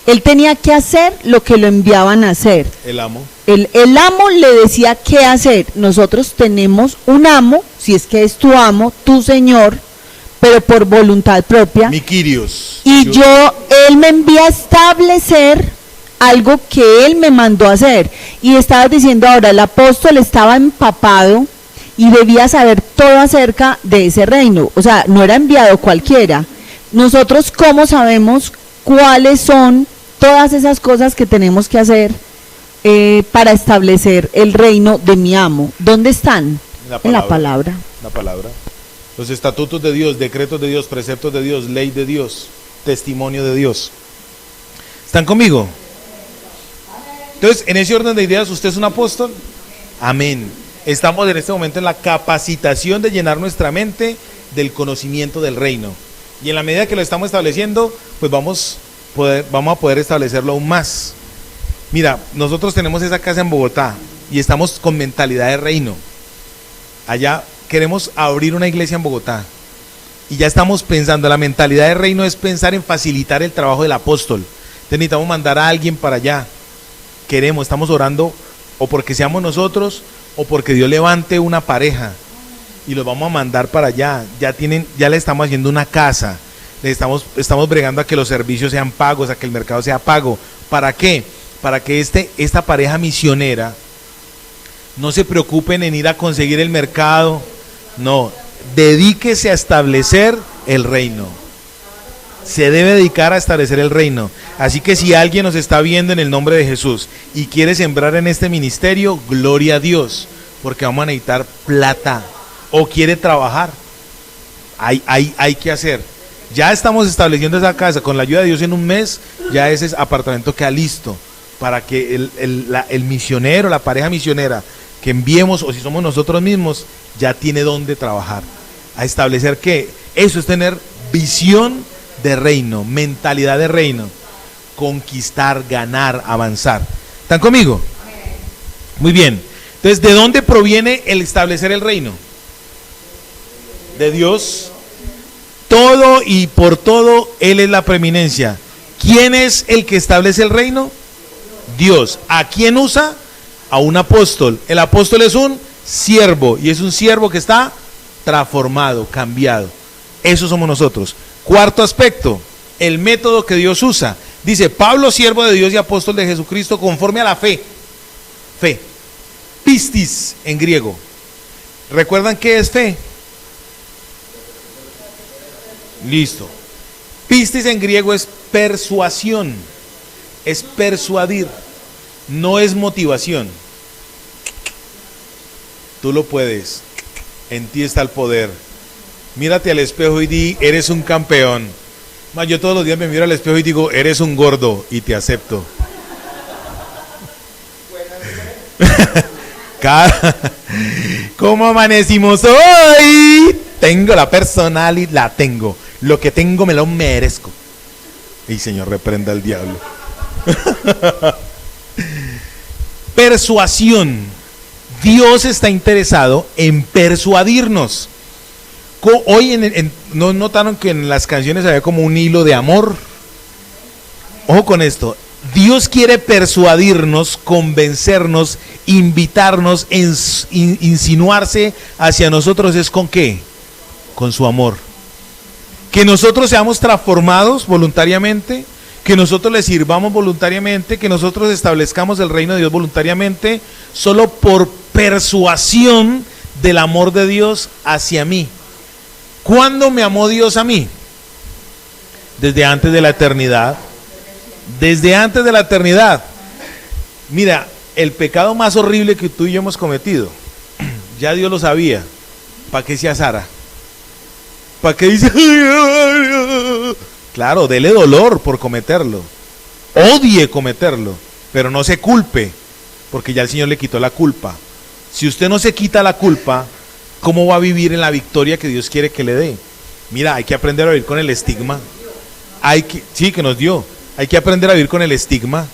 Él tenía que hacer lo que lo enviaban a hacer. El amo. El amo le decía qué hacer. Nosotros tenemos un amo, si es que es tu amo, tu señor, pero por voluntad propia. Mi Kyrios. Y él me envía a establecer algo que él me mandó a hacer. Y estabas diciendo ahora, el apóstol estaba empapado y debía saber todo acerca de ese reino. O sea, no era enviado cualquiera. Nosotros, ¿cómo sabemos cuáles son todas esas cosas que tenemos que hacer para establecer el reino de mi amo? ¿Dónde están? En la palabra. La palabra. Los estatutos de Dios, decretos de Dios, preceptos de Dios, ley de Dios, testimonio de Dios. ¿Están conmigo? Entonces, en ese orden de ideas, ¿usted es un apóstol? Amén. Estamos en este momento en la capacitación de llenar nuestra mente del conocimiento del reino. Y en la medida que lo estamos estableciendo, pues vamos a poder establecerlo aún más. Mira, nosotros tenemos esa casa en Bogotá y estamos con mentalidad de reino. Allá queremos abrir una iglesia en Bogotá. Y ya estamos pensando, la mentalidad de reino es pensar en facilitar el trabajo del apóstol. Entonces necesitamos mandar a alguien para allá. Estamos orando o porque seamos nosotros o porque Dios levante una pareja y los vamos a mandar para allá. Ya le estamos haciendo una casa, estamos bregando a que los servicios sean pagos, a que el mercado sea pago. ¿Para qué? Para que esta pareja misionera no se preocupen en ir a conseguir el mercado, no, dedíquese a establecer el reino. Se debe dedicar a establecer el reino. Así que si alguien nos está viendo en el nombre de Jesús y quiere sembrar en este ministerio, gloria a Dios, porque vamos a necesitar plata. O quiere trabajar, hay que hacer. Ya estamos estableciendo esa casa, con la ayuda de Dios en un mes, ya ese apartamento queda listo para que el misionero, la pareja misionera que enviemos, o si somos nosotros mismos, ya tiene dónde trabajar. A establecer que eso es tener visión de reino, mentalidad de reino, conquistar, ganar, avanzar. ¿Están conmigo? Muy bien. Entonces, ¿de dónde proviene el establecer el reino? De Dios. Todo y por todo Él es la preeminencia. ¿Quién es el que establece el reino? Dios. ¿A quién usa? A un apóstol. El apóstol es un siervo, y es un siervo que está transformado, cambiado. Eso somos nosotros. Cuarto aspecto, el método que Dios usa. Dice: Pablo, siervo de Dios y apóstol de Jesucristo, conforme a la fe. Fe. Pistis en griego. ¿Recuerdan qué es fe? Listo. Pistis en griego es persuasión. Es persuadir. No es motivación. Tú lo puedes. En ti está el poder. Mírate al espejo y di: eres un campeón. Yo todos los días me miro al espejo y digo: eres un gordo, y te acepto. ¿Cómo amanecimos hoy? Tengo la personalidad, la tengo. Lo que tengo me lo merezco. Y Señor, reprenda al diablo. Persuasión. Dios está interesado en persuadirnos. Hoy ¿no notaron que en las canciones había como un hilo de amor? Ojo con esto. Dios quiere persuadirnos, convencernos, invitarnos, insinuarse hacia nosotros. ¿Es con qué? Con su amor. Que nosotros seamos transformados voluntariamente, que nosotros le sirvamos voluntariamente, que nosotros establezcamos el reino de Dios voluntariamente, solo por persuasión del amor de Dios hacia mí. ¿Cuándo me amó Dios a mí? Desde antes de la eternidad. Desde antes de la eternidad. Mira, el pecado más horrible que tú y yo hemos cometido, ya Dios lo sabía. ¿Para qué se asara? ¿Para qué dice? Claro, dele dolor por cometerlo. Odie cometerlo, pero no se culpe, porque ya el Señor le quitó la culpa. Si usted no se quita la culpa, ¿cómo va a vivir en la victoria que Dios quiere que le dé? Mira, hay que aprender a vivir con el estigma. Sí, que nos dio. Hay que aprender a vivir con el estigma.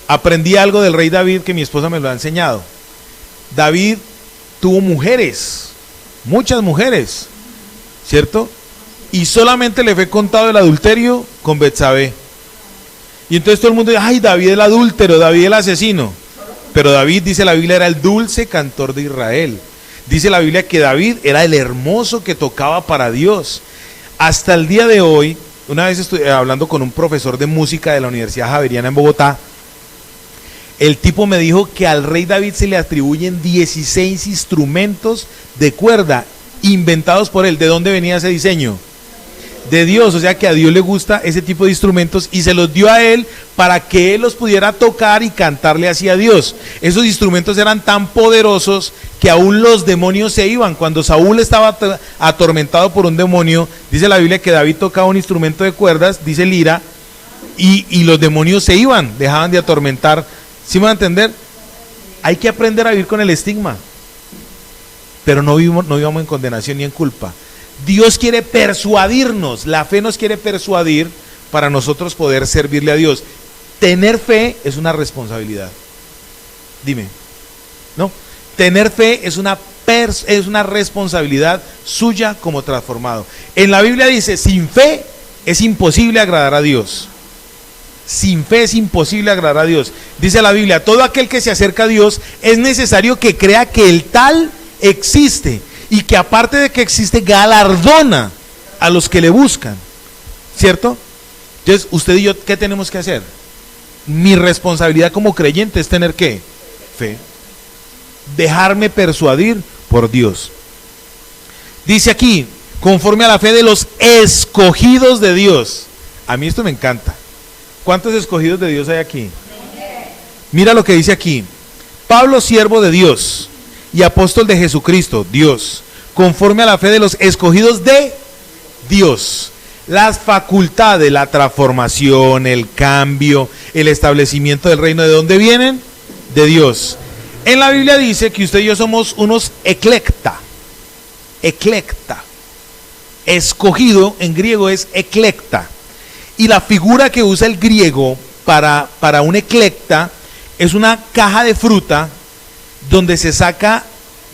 Aprendí algo del rey David que mi esposa me lo ha enseñado. David tuvo mujeres, muchas mujeres, ¿cierto? Y solamente le fue contado el adulterio con Betsabé. Y entonces todo el mundo dice: ay, David el adúltero, David el asesino. Pero David, dice la Biblia, era el dulce cantor de Israel. Dice la Biblia que David era el hermoso que tocaba para Dios. Hasta el día de hoy, una vez estuve hablando con un profesor de música de la Universidad Javeriana en Bogotá. El tipo me dijo que al rey David se le atribuyen 16 instrumentos de cuerda inventados por él. ¿De dónde venía ese diseño? De Dios. O sea que a Dios le gusta ese tipo de instrumentos y se los dio a él para que él los pudiera tocar y cantarle así a Dios. Esos instrumentos eran tan poderosos que aún los demonios se iban. Cuando Saúl estaba atormentado por un demonio, dice la Biblia que David tocaba un instrumento de cuerdas, dice lira, y los demonios se iban, dejaban de atormentar. ¿Sí me van a entender? Hay que aprender a vivir con el estigma, pero no vivamos en condenación ni en culpa. Dios quiere persuadirnos, la fe nos quiere persuadir para nosotros poder servirle a Dios. Tener fe es una responsabilidad. Dime, ¿no? Tener fe es una responsabilidad suya como transformado. En la Biblia dice: sin fe es imposible agradar a Dios. Sin fe es imposible agradar a Dios. Dice la Biblia: todo aquel que se acerca a Dios es necesario que crea que el tal existe, y que aparte de que existe, galardona a los que le buscan, ¿cierto? Entonces, usted y yo, ¿qué tenemos que hacer? Mi responsabilidad como creyente es tener ¿qué? Fe. Dejarme persuadir por Dios. Dice aquí: conforme a la fe de los escogidos de Dios. A mí esto me encanta. ¿Cuántos escogidos de Dios hay aquí? Mira lo que dice aquí. Pablo, siervo de Dios y apóstol de Jesucristo, Dios, conforme a la fe de los escogidos de Dios. Las facultades, la transformación, el cambio, el establecimiento del reino, ¿de dónde vienen? De Dios. En la Biblia dice que usted y yo somos unos eclecta. Eclecta. Escogido en griego es eclecta. Y la figura que usa el griego para un eclecta es una caja de fruta donde se saca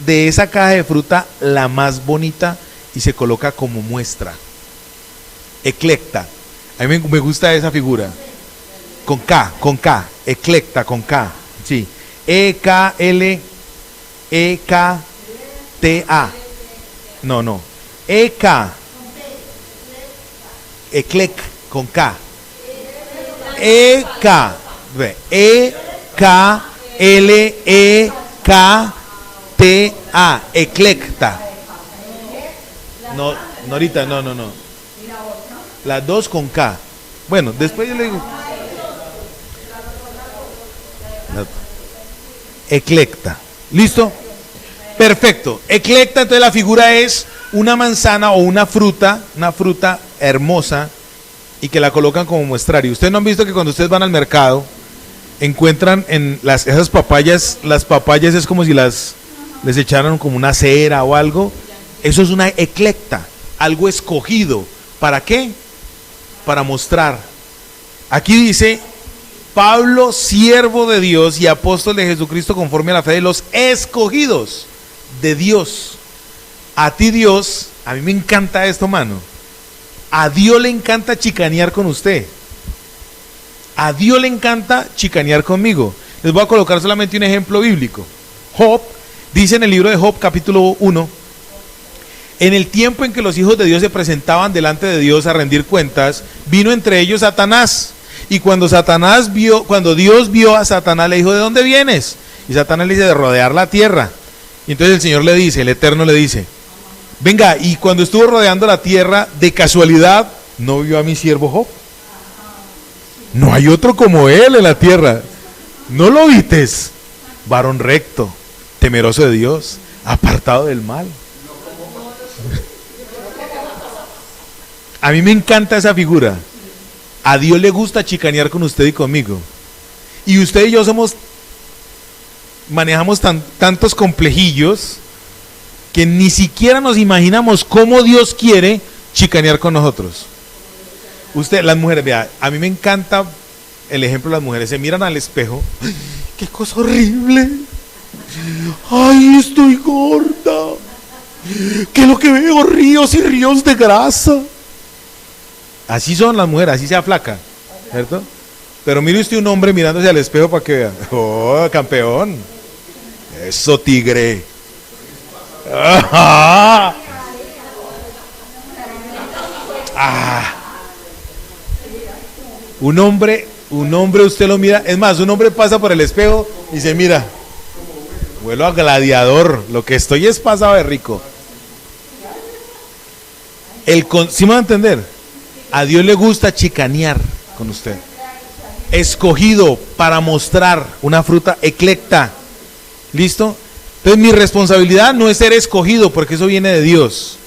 de esa caja de fruta la más bonita y se coloca como muestra. Eclecta. A mí me gusta esa figura. Con K. Eclecta, con K. Sí. E-K-L-E-K-T-A. No. E-K. Eclec, con K. E-K. E-K-L-E-K-T-A. Eclecta. No, Norita, no. Las dos con K. Bueno, después yo le digo. Eclecta. ¿Listo? Perfecto. Eclecta, entonces la figura es una manzana o una fruta hermosa y que la colocan como muestrario. Ustedes no han visto que cuando ustedes van al mercado encuentran en esas papayas, las papayas es como si les echaran como una cera o algo. Eso es una eclecta, algo escogido. ¿Para qué? Para mostrar. Aquí dice: Pablo, siervo de Dios y apóstol de Jesucristo conforme a la fe de los escogidos de Dios. A ti Dios, a mí me encanta esto, mano. A Dios le encanta chicanear con usted. A Dios le encanta chicanear conmigo. Les voy a colocar solamente un ejemplo bíblico. Job, dice en el libro de Job capítulo 1, en el tiempo en que los hijos de Dios se presentaban delante de Dios a rendir cuentas, vino entre ellos Satanás. Y cuando Dios vio a Satanás, le dijo: ¿de dónde vienes? Y Satanás le dice: de rodear la tierra. Y entonces el Señor le dice, el Eterno le dice: venga, y cuando estuvo rodeando la tierra, de casualidad, ¿no vio a mi siervo Job? No hay otro como él en la tierra. ¿No lo vistes? Varón recto, temeroso de Dios, apartado del mal. A mí me encanta esa figura. A Dios le gusta chicanear con usted y conmigo. Y usted y yo manejamos tantos complejillos que ni siquiera nos imaginamos cómo Dios quiere chicanear con nosotros. Usted, las mujeres, vea, a mí me encanta el ejemplo de las mujeres. Se miran al espejo. ¡Ay, qué cosa horrible! ¡Ay, estoy gorda! ¿Qué es lo que veo? Ríos y ríos de grasa. Así son las mujeres, así sea flaca, ¿cierto? Pero mire usted un hombre mirándose al espejo para que vea. ¡Oh, campeón! ¡Eso, tigre! ¡Ah! ¡Ah! Un hombre usted lo mira. Es más, un hombre pasa por el espejo y se mira. Vuelo a gladiador. Lo que estoy es pasado de rico. ¿Sí me va a entender? A Dios le gusta chicanear con usted. Escogido para mostrar una fruta eclecta. ¿Listo? Entonces mi responsabilidad no es ser escogido, porque eso viene de Dios.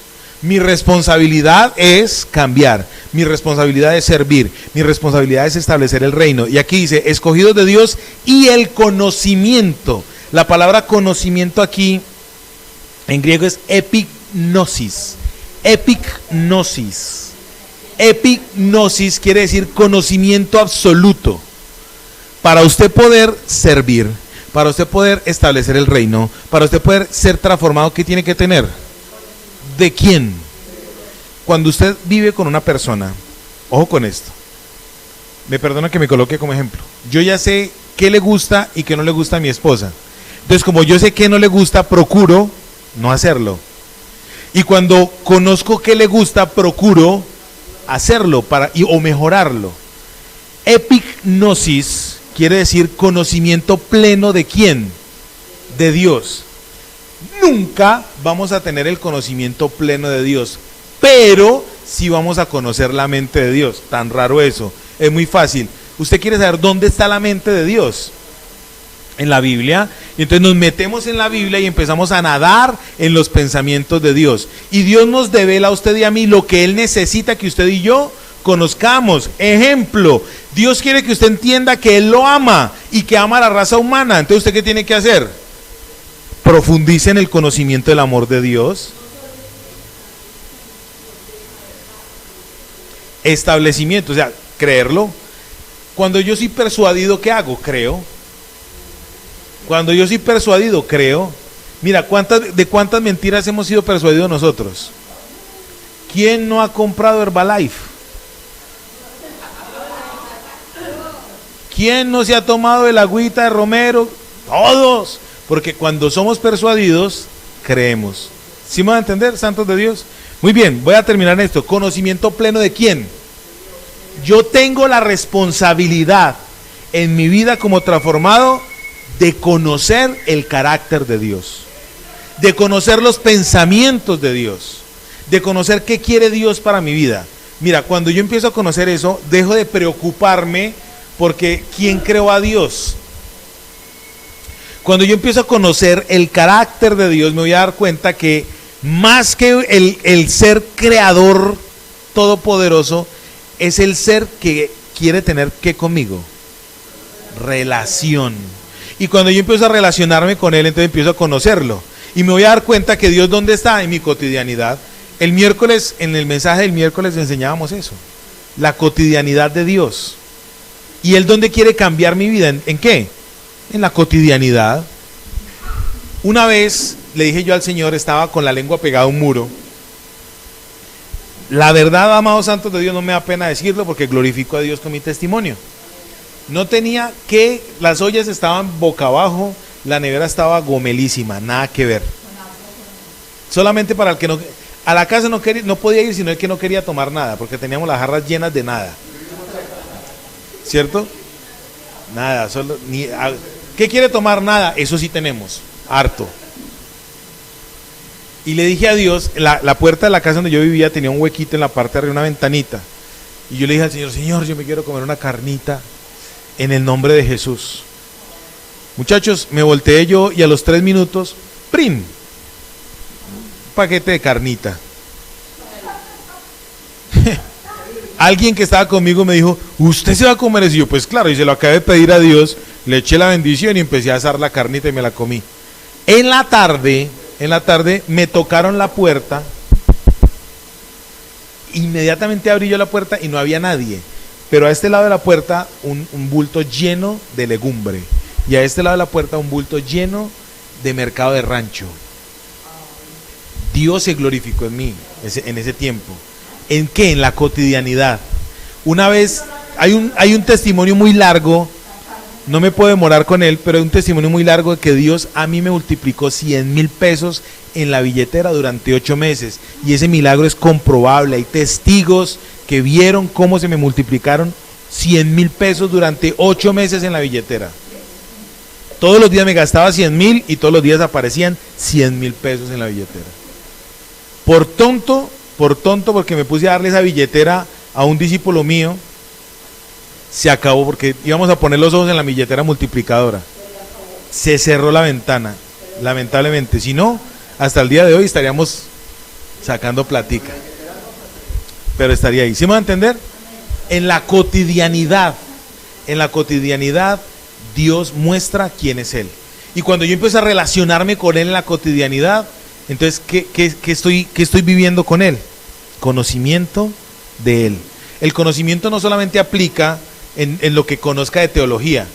Mi responsabilidad es cambiar. Mi responsabilidad es servir. Mi responsabilidad es establecer el reino. Y aquí dice: escogidos de Dios y el conocimiento. La palabra conocimiento aquí en griego es epignosis. Epignosis. Epignosis quiere decir conocimiento absoluto. Para usted poder servir, para usted poder establecer el reino, para usted poder ser transformado, ¿qué tiene que tener? ¿De quién? Cuando usted vive con una persona, ojo con esto, me perdona que me coloque como ejemplo. Yo ya sé qué le gusta y qué no le gusta a mi esposa. Entonces, como yo sé qué no le gusta, procuro no hacerlo. Y cuando conozco qué le gusta, procuro hacerlo o mejorarlo. Epignosis quiere decir conocimiento pleno ¿de quién? De Dios. Nunca vamos a tener el conocimiento pleno de Dios, pero sí vamos a conocer la mente de Dios. Tan raro eso. Es muy fácil. Usted quiere saber dónde está la mente de Dios. En la Biblia. Y entonces nos metemos en la Biblia y empezamos a nadar en los pensamientos de Dios. Y Dios nos devela a usted y a mí lo que Él necesita que usted y yo conozcamos. Ejemplo, Dios quiere que usted entienda que Él lo ama y que ama a la raza humana. Entonces, ¿usted qué tiene que hacer? Profundice en el conocimiento del amor de Dios. Establecimiento, o sea, creerlo. Cuando yo soy persuadido, ¿qué hago? Creo. Cuando yo soy persuadido, creo. Mira, ¿de cuántas mentiras hemos sido persuadidos nosotros? ¿Quién no ha comprado Herbalife? ¿Quién no se ha tomado el agüita de romero? Todos. Porque cuando somos persuadidos, creemos. ¿Sí me van a entender, santos de Dios? Muy bien, voy a terminar esto. ¿Conocimiento pleno de quién? Yo tengo la responsabilidad en mi vida como transformado de conocer el carácter de Dios, de conocer los pensamientos de Dios, de conocer qué quiere Dios para mi vida. Mira, cuando yo empiezo a conocer eso, dejo de preocuparme porque ¿quién creó a Dios? Cuando yo empiezo a conocer el carácter de Dios, me voy a dar cuenta que más que el ser creador todopoderoso, es el ser que quiere tener ¿qué conmigo? Relación. Y cuando yo empiezo a relacionarme con Él, entonces empiezo a conocerlo. Y me voy a dar cuenta que Dios, ¿dónde está? En mi cotidianidad. El miércoles, en el mensaje del miércoles enseñábamos eso. La cotidianidad de Dios. ¿Y Él dónde quiere cambiar mi vida? ¿En qué? En la cotidianidad. Una vez le dije yo al Señor, estaba con la lengua pegada a un muro. La verdad, amados santos de Dios, no me da pena decirlo porque glorifico a Dios con mi testimonio. No tenía que, las ollas estaban boca abajo, la nevera estaba gomelísima, nada que ver. Solamente para el que no, a la casa no podía ir, sino el que no quería tomar nada, porque teníamos las jarras llenas de nada. ¿Cierto? Nada, solo ¿qué quiere tomar? Nada, eso sí tenemos, harto. Y le dije a Dios, la puerta de la casa donde yo vivía tenía un huequito en la parte de arriba, una ventanita. Y yo le dije al Señor, Señor, yo me quiero comer una carnita en el nombre de Jesús. Muchachos, me volteé yo y a los 3 minutos, ¡prim! Un paquete de carnita. Alguien que estaba conmigo me dijo, ¿usted se va a comer eso? Y yo, pues claro, y se lo acabé de pedir a Dios, le eché la bendición y empecé a asar la carnita y me la comí. En la tarde me tocaron la puerta, inmediatamente abrí yo la puerta y no había nadie, pero a este lado de la puerta un bulto lleno de legumbre y a este lado de la puerta un bulto lleno de mercado de rancho. Dios se glorificó en mí en ese tiempo. ¿En qué? En la cotidianidad. Una vez, hay un testimonio muy largo, no me puedo demorar con él, pero hay un testimonio muy largo de que Dios a mí me multiplicó 100,000 pesos en la billetera durante 8 meses. Y ese milagro es comprobable. Hay testigos que vieron cómo se me multiplicaron 100,000 pesos durante 8 meses en la billetera. Todos los días me gastaba 100,000 y todos los días aparecían 100,000 pesos en la billetera. Por tonto, porque me puse a darle esa billetera a un discípulo mío, se acabó porque íbamos a poner los ojos en la billetera multiplicadora. Se cerró la ventana, lamentablemente. Si no, hasta el día de hoy estaríamos sacando platica. Pero estaría ahí. ¿Sí me va a entender? En la cotidianidad, Dios muestra quién es Él. Y cuando yo empiezo a relacionarme con Él en la cotidianidad, entonces, ¿qué estoy viviendo con Él? Conocimiento de Él. El conocimiento no solamente aplica en lo que conozca de teología.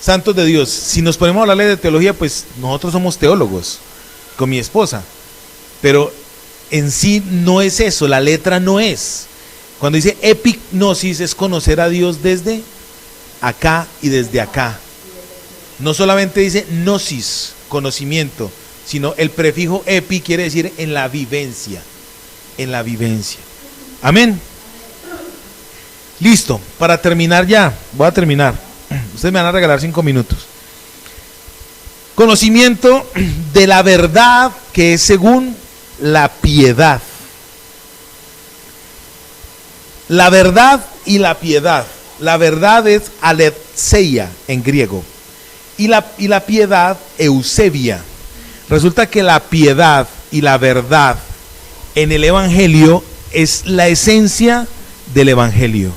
Santos de Dios, si nos ponemos a hablarle de teología, pues nosotros somos teólogos con mi esposa, pero en sí no es eso, la letra no es. Cuando dice epignosis es conocer a Dios desde acá y desde acá. No solamente dice gnosis, conocimiento, sino el prefijo epi quiere decir en la vivencia, en la vivencia. Amén. Listo, para terminar ya, voy a terminar. Ustedes me van a regalar 5 minutos. Conocimiento de la verdad que es según la piedad. La verdad y la piedad. La verdad es aletheia en griego. Y la piedad, eusebia. Resulta que la piedad y la verdad en el Evangelio es la esencia del Evangelio.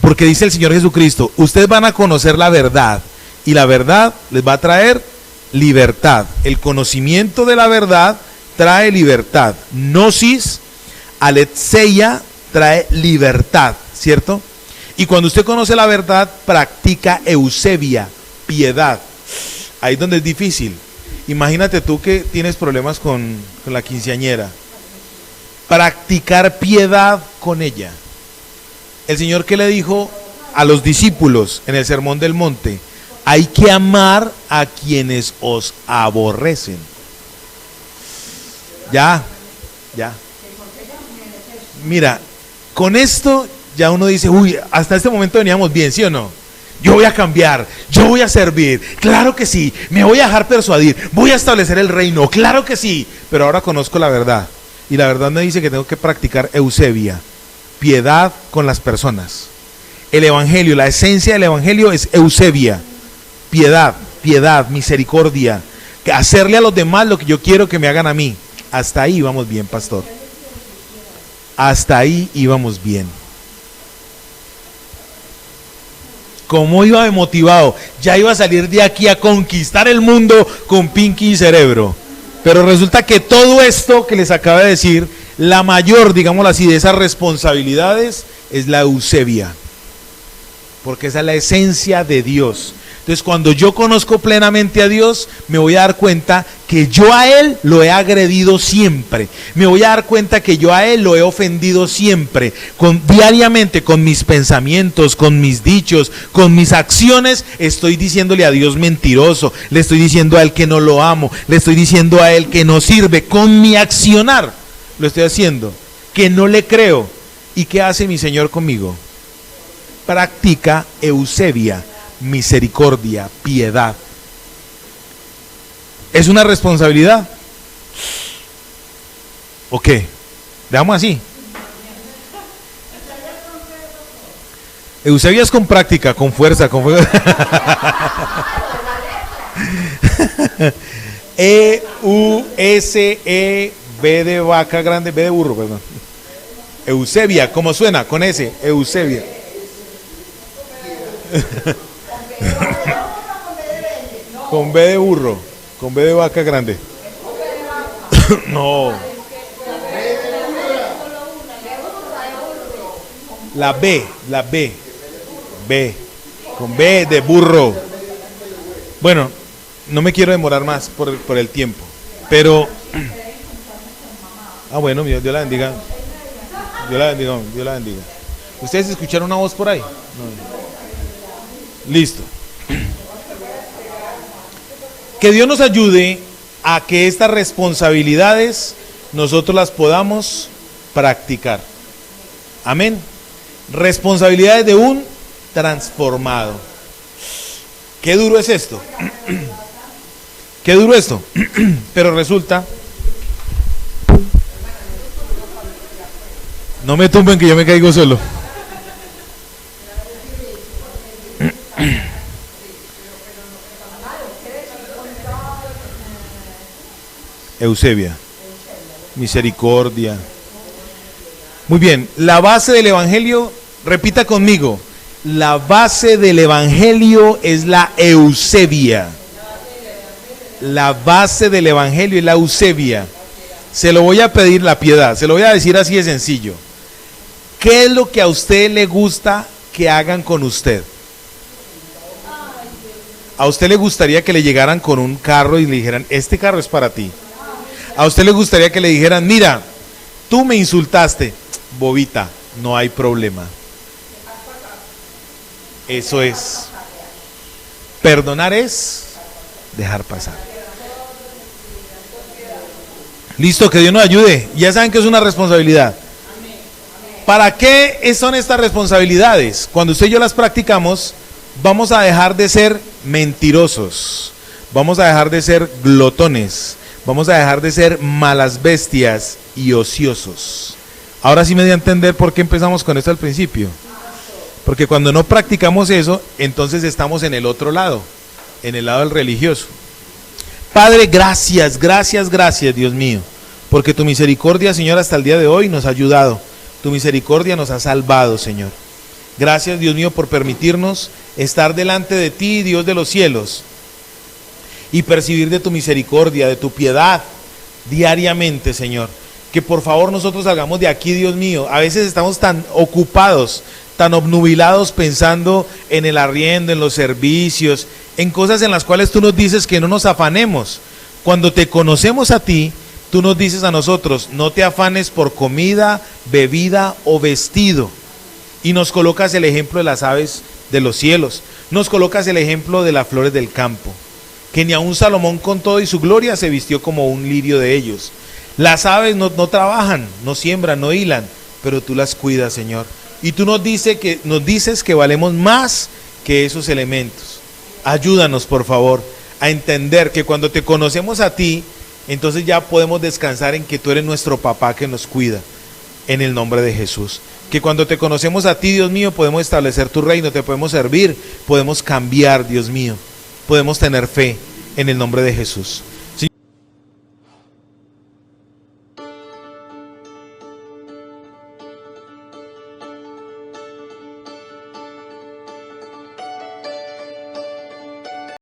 Porque dice el Señor Jesucristo, ustedes van a conocer la verdad y la verdad les va a traer libertad. El conocimiento de la verdad trae libertad. Gnosis, aletheia, trae libertad, ¿cierto? Y cuando usted conoce la verdad, practica eusebia, piedad. Ahí es donde es difícil. Imagínate tú que tienes problemas con la quinceañera. Practicar piedad con ella. El Señor, ¿qué le dijo a los discípulos en el Sermón del Monte? Hay que amar a quienes os aborrecen. Ya. Mira, con esto ya uno dice, uy, hasta este momento veníamos bien, ¿sí o no? Yo voy a cambiar, yo voy a servir, claro que sí, me voy a dejar persuadir, voy a establecer el reino, claro que sí, pero ahora conozco la verdad. Y la verdad me dice que tengo que practicar eusebia, piedad con las personas. El Evangelio, la esencia del Evangelio es eusebia, piedad, misericordia, que hacerle a los demás lo que yo quiero que me hagan a mí. Hasta ahí vamos bien, pastor. Hasta ahí íbamos bien. ¿Cómo iba de motivado? Ya iba a salir de aquí a conquistar el mundo con Pinky y cerebro. Pero resulta que todo esto que les acabo de decir, la mayor, digámoslo así, de esas responsabilidades es la eusebia. Porque esa es la esencia de Dios. Entonces, cuando yo conozco plenamente a Dios, me voy a dar cuenta que yo a Él lo he agredido siempre. Me voy a dar cuenta que yo a Él lo he ofendido siempre. Diariamente, con mis pensamientos, con mis dichos, con mis acciones, estoy diciéndole a Dios mentiroso. Le estoy diciendo a Él que no lo amo. Le estoy diciendo a Él que no sirve. Con mi accionar lo estoy haciendo. Que no le creo. ¿Y qué hace mi Señor conmigo? Practica eusebia, misericordia, piedad. ¿Es una responsabilidad? ¿O qué? Dejamos así. Eusebia es con práctica, con fuerza, con fuerza. E-U-S-E-B de vaca grande, B de burro, perdón. Eusebia, ¿cómo suena? Con S, eusebia. Con B de burro, con B de vaca grande. No. La B, B, con B de burro. Bueno, no me quiero demorar más por el tiempo, pero bueno, Dios la bendiga. Dios la bendiga. ¿Ustedes escucharon una voz por ahí? No. Listo. Que Dios nos ayude a que estas responsabilidades nosotros las podamos practicar. Amén. Responsabilidades de un transformado. Qué duro es esto. Qué duro esto. Pero resulta. No me tumben que yo me caigo solo. Eusebia, misericordia. Muy bien, la base del Evangelio, repita conmigo, la base del Evangelio es la eusebia. La base del Evangelio es la eusebia. Se lo voy a pedir, la piedad, se lo voy a decir así de sencillo. ¿Qué es lo que a usted le gusta que hagan con usted? ¿A usted le gustaría que le llegaran con un carro y le dijeran, este carro es para ti? ¿A usted le gustaría que le dijeran, mira, tú me insultaste, bobita, no hay problema? Eso es. Perdonar es dejar pasar. Listo, que Dios nos ayude. Ya saben que es una responsabilidad. ¿Para qué son estas responsabilidades? Cuando usted y yo las practicamos, vamos a dejar de ser mentirosos, vamos a dejar de ser glotones, vamos a dejar de ser malas bestias y ociosos. Ahora sí me di a entender por qué empezamos con esto al principio. Porque cuando no practicamos eso, entonces estamos en el otro lado, en el lado del religioso. Padre, gracias, gracias, gracias, Dios mío, porque tu misericordia, Señor, hasta el día de hoy nos ha ayudado. Tu misericordia nos ha salvado, Señor. Gracias, Dios mío, por permitirnos estar delante de ti, Dios de los cielos, y percibir de tu misericordia, de tu piedad, diariamente, Señor. Que por favor nosotros salgamos de aquí, Dios mío. A veces estamos tan ocupados, tan obnubilados pensando en el arriendo, en los servicios, en cosas en las cuales tú nos dices que no nos afanemos. Cuando te conocemos a ti, tú nos dices a nosotros, no te afanes por comida, bebida o vestido. Y nos colocas el ejemplo de las aves de los cielos, nos colocas el ejemplo de las flores del campo, que ni aun Salomón con todo y su gloria se vistió como un lirio de ellos. Las aves no trabajan, no siembran, no hilan, pero tú las cuidas, Señor. Y tú nos dices que valemos más que esos elementos. Ayúdanos, por favor, a entender que cuando te conocemos a ti, entonces ya podemos descansar en que tú eres nuestro papá que nos cuida, en el nombre de Jesús. Que cuando te conocemos a ti, Dios mío, podemos establecer tu reino, te podemos servir, podemos cambiar, Dios mío, podemos tener fe en el nombre de Jesús.